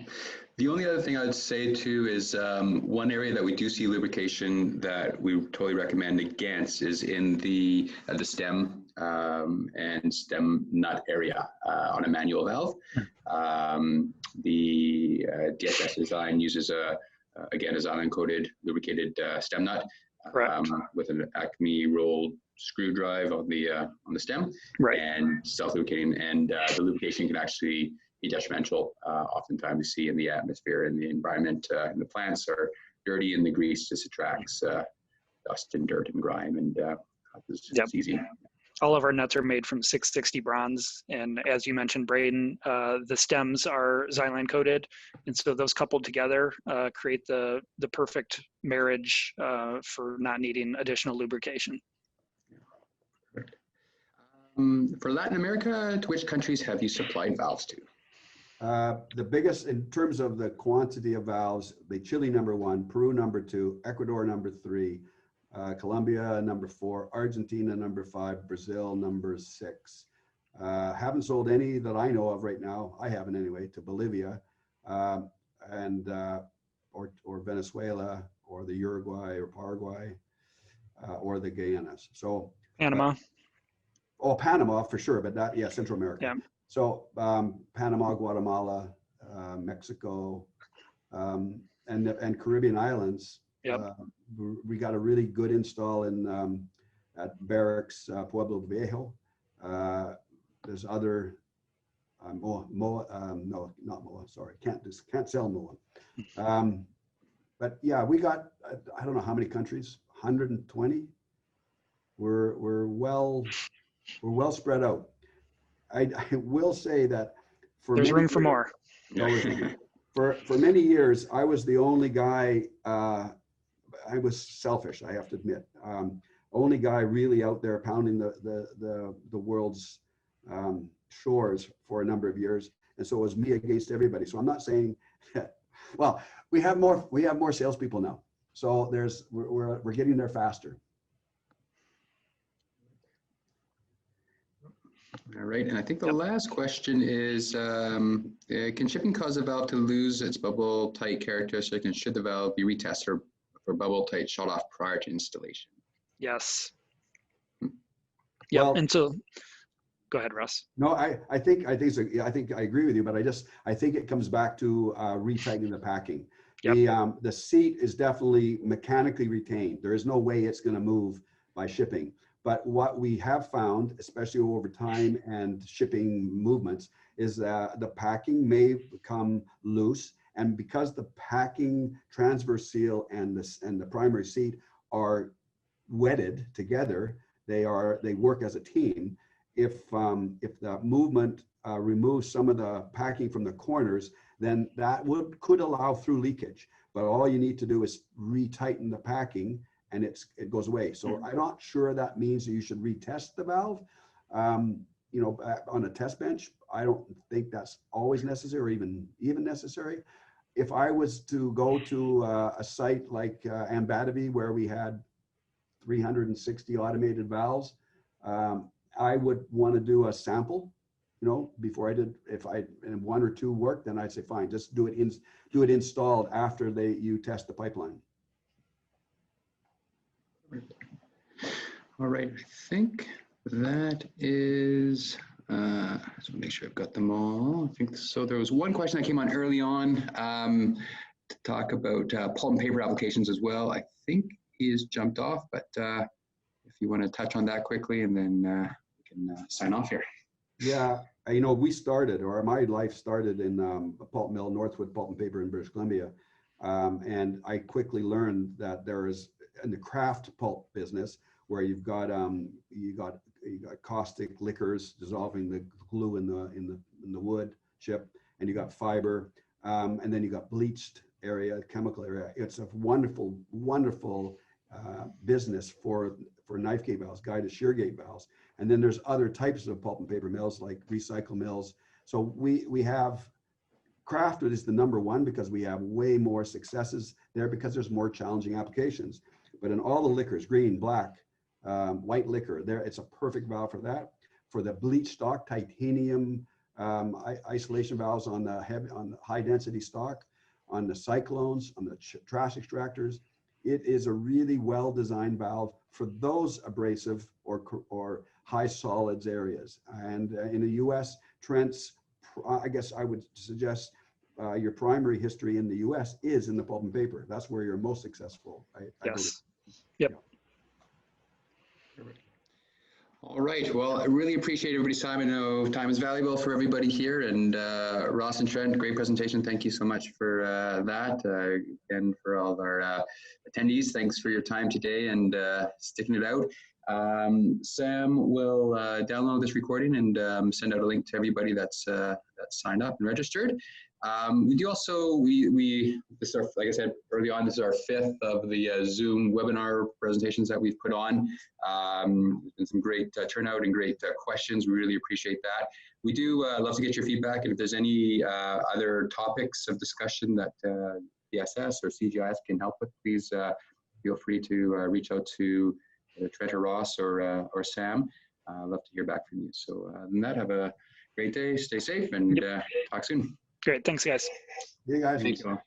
The only other thing I'd say too is one area that we do see lubrication that we totally recommend against is in the stem and stem nut area on a manual valve. The DSS design uses again a Xylan coated lubricated stem nut with an Acme rolled screw drive on the stem, and self-lubricating, and the lubrication can actually be detrimental. Oftentimes we see in the atmosphere and the environment, and the plants are dirty, and the grease just attracts dust and dirt and grime, and it's easy. All of our nuts are made from 660 bronze, and as you mentioned, Braden, the stems are Xylan coated, and so those coupled together create the perfect marriage for not needing additional lubrication. For Latin America, to which countries have you supplied valves to? The biggest in terms of the quantity of valves, the Chile #1, Peru #2, Ecuador #3, Colombia #4, Argentina #5, Brazil #6. Haven't sold any that I know of right now. I haven't anyway, to Bolivia, and or Venezuela, or the Uruguay or Paraguay, or the Guyanas. So Panama. Panama for sure, but that, yeah, Central America. Yeah. So Panama, Guatemala, Mexico, and Caribbean islands. Yep. We got a really good install in at Barracks, Pueblo Viejo. There's other no, not Moa. Sorry, can't sell Moa. But yeah, we got I don't know how many countries, 120. We're well spread out. I will say that there's room for more. For many years, I was the only guy. I was selfish, I have to admit. Only guy really out there pounding the world's shores for a number of years, and so it was me against everybody. So I'm not saying, well, we have more salespeople now, so we're getting there faster. All right, and I think the last question is, can shipping cause a valve to lose its bubble tight characteristic, and should the valve be retested for bubble tight shut off prior to installation? Yes. Yeah, well, and so go ahead, Russ. No, I think I agree with you, but I think it comes back to retightening the packing. Yep. The seat is definitely mechanically retained. There is no way it's going to move by shipping. But what we have found, especially over time and shipping movements, is that the packing may become loose, and because the packing transverse seal and the primary seat are wedded together, they work as a team. If the movement removes some of the packing from the corners, then that could allow through leakage. But all you need to do is retighten the packing, and it goes away. So I'm not sure that means that you should retest the valve. On a test bench, I don't think that's always necessary, or even necessary. If I was to go to a site like Ambataby, where we had 360 automated valves, I would want to do a sample, before I did. If one or two worked, then I'd say fine, just do it installed after you test the pipeline. All right, I think that is, just make sure I've got them all. I think so. There was one question that came on early on to talk about pulp and paper applications as well. I think he has jumped off, but if you want to touch on that quickly, and then we can sign off here. Yeah, you know, we started, or my life started in a pulp mill, Northwood Pulp and Paper in British Columbia. And I quickly learned that there is, in the craft pulp business, where you've got you got caustic liquors dissolving the glue in the wood chip, and you got fiber, and then you got bleached area, chemical area. It's a wonderful, wonderful business for knife gate valves, guided shear gate valves. And then there's other types of pulp and paper mills like recycle mills. So we have crafted is the #1 because we have way more successes there because there's more challenging applications. But in all the liquors, green, black, white liquor, there it's a perfect valve for that. For the bleach stock, titanium isolation valves on the high density stock, on the cyclones, on the trash extractors, it is a really well designed valve for those abrasive or high solids areas. And in the U.S., Trent's, I guess I would suggest your primary history in the U.S. is in the pulp and paper. That's where you're most successful. Yes. Yep. All right. Well, I really appreciate everybody's time. I know time is valuable for everybody here. And Ross and Trent, great presentation. Thank you so much for that. And for all of our attendees, thanks for your time today and sticking it out. Sam will download this recording and send out a link to everybody that's signed up and registered. We do also, this is our, like I said early on, this is our 5th of the Zoom webinar presentations that we've put on. There's been some great turnout and great questions. We really appreciate that. We do love to get your feedback, and if there's any other topics of discussion that DSS or CGIS can help with, please feel free to reach out to Trent or Ross or Sam. I'd love to hear back from you. So other than that, have a great day, stay safe, and talk soon. Great. Thanks, guys. Yeah, guys. Thank you all.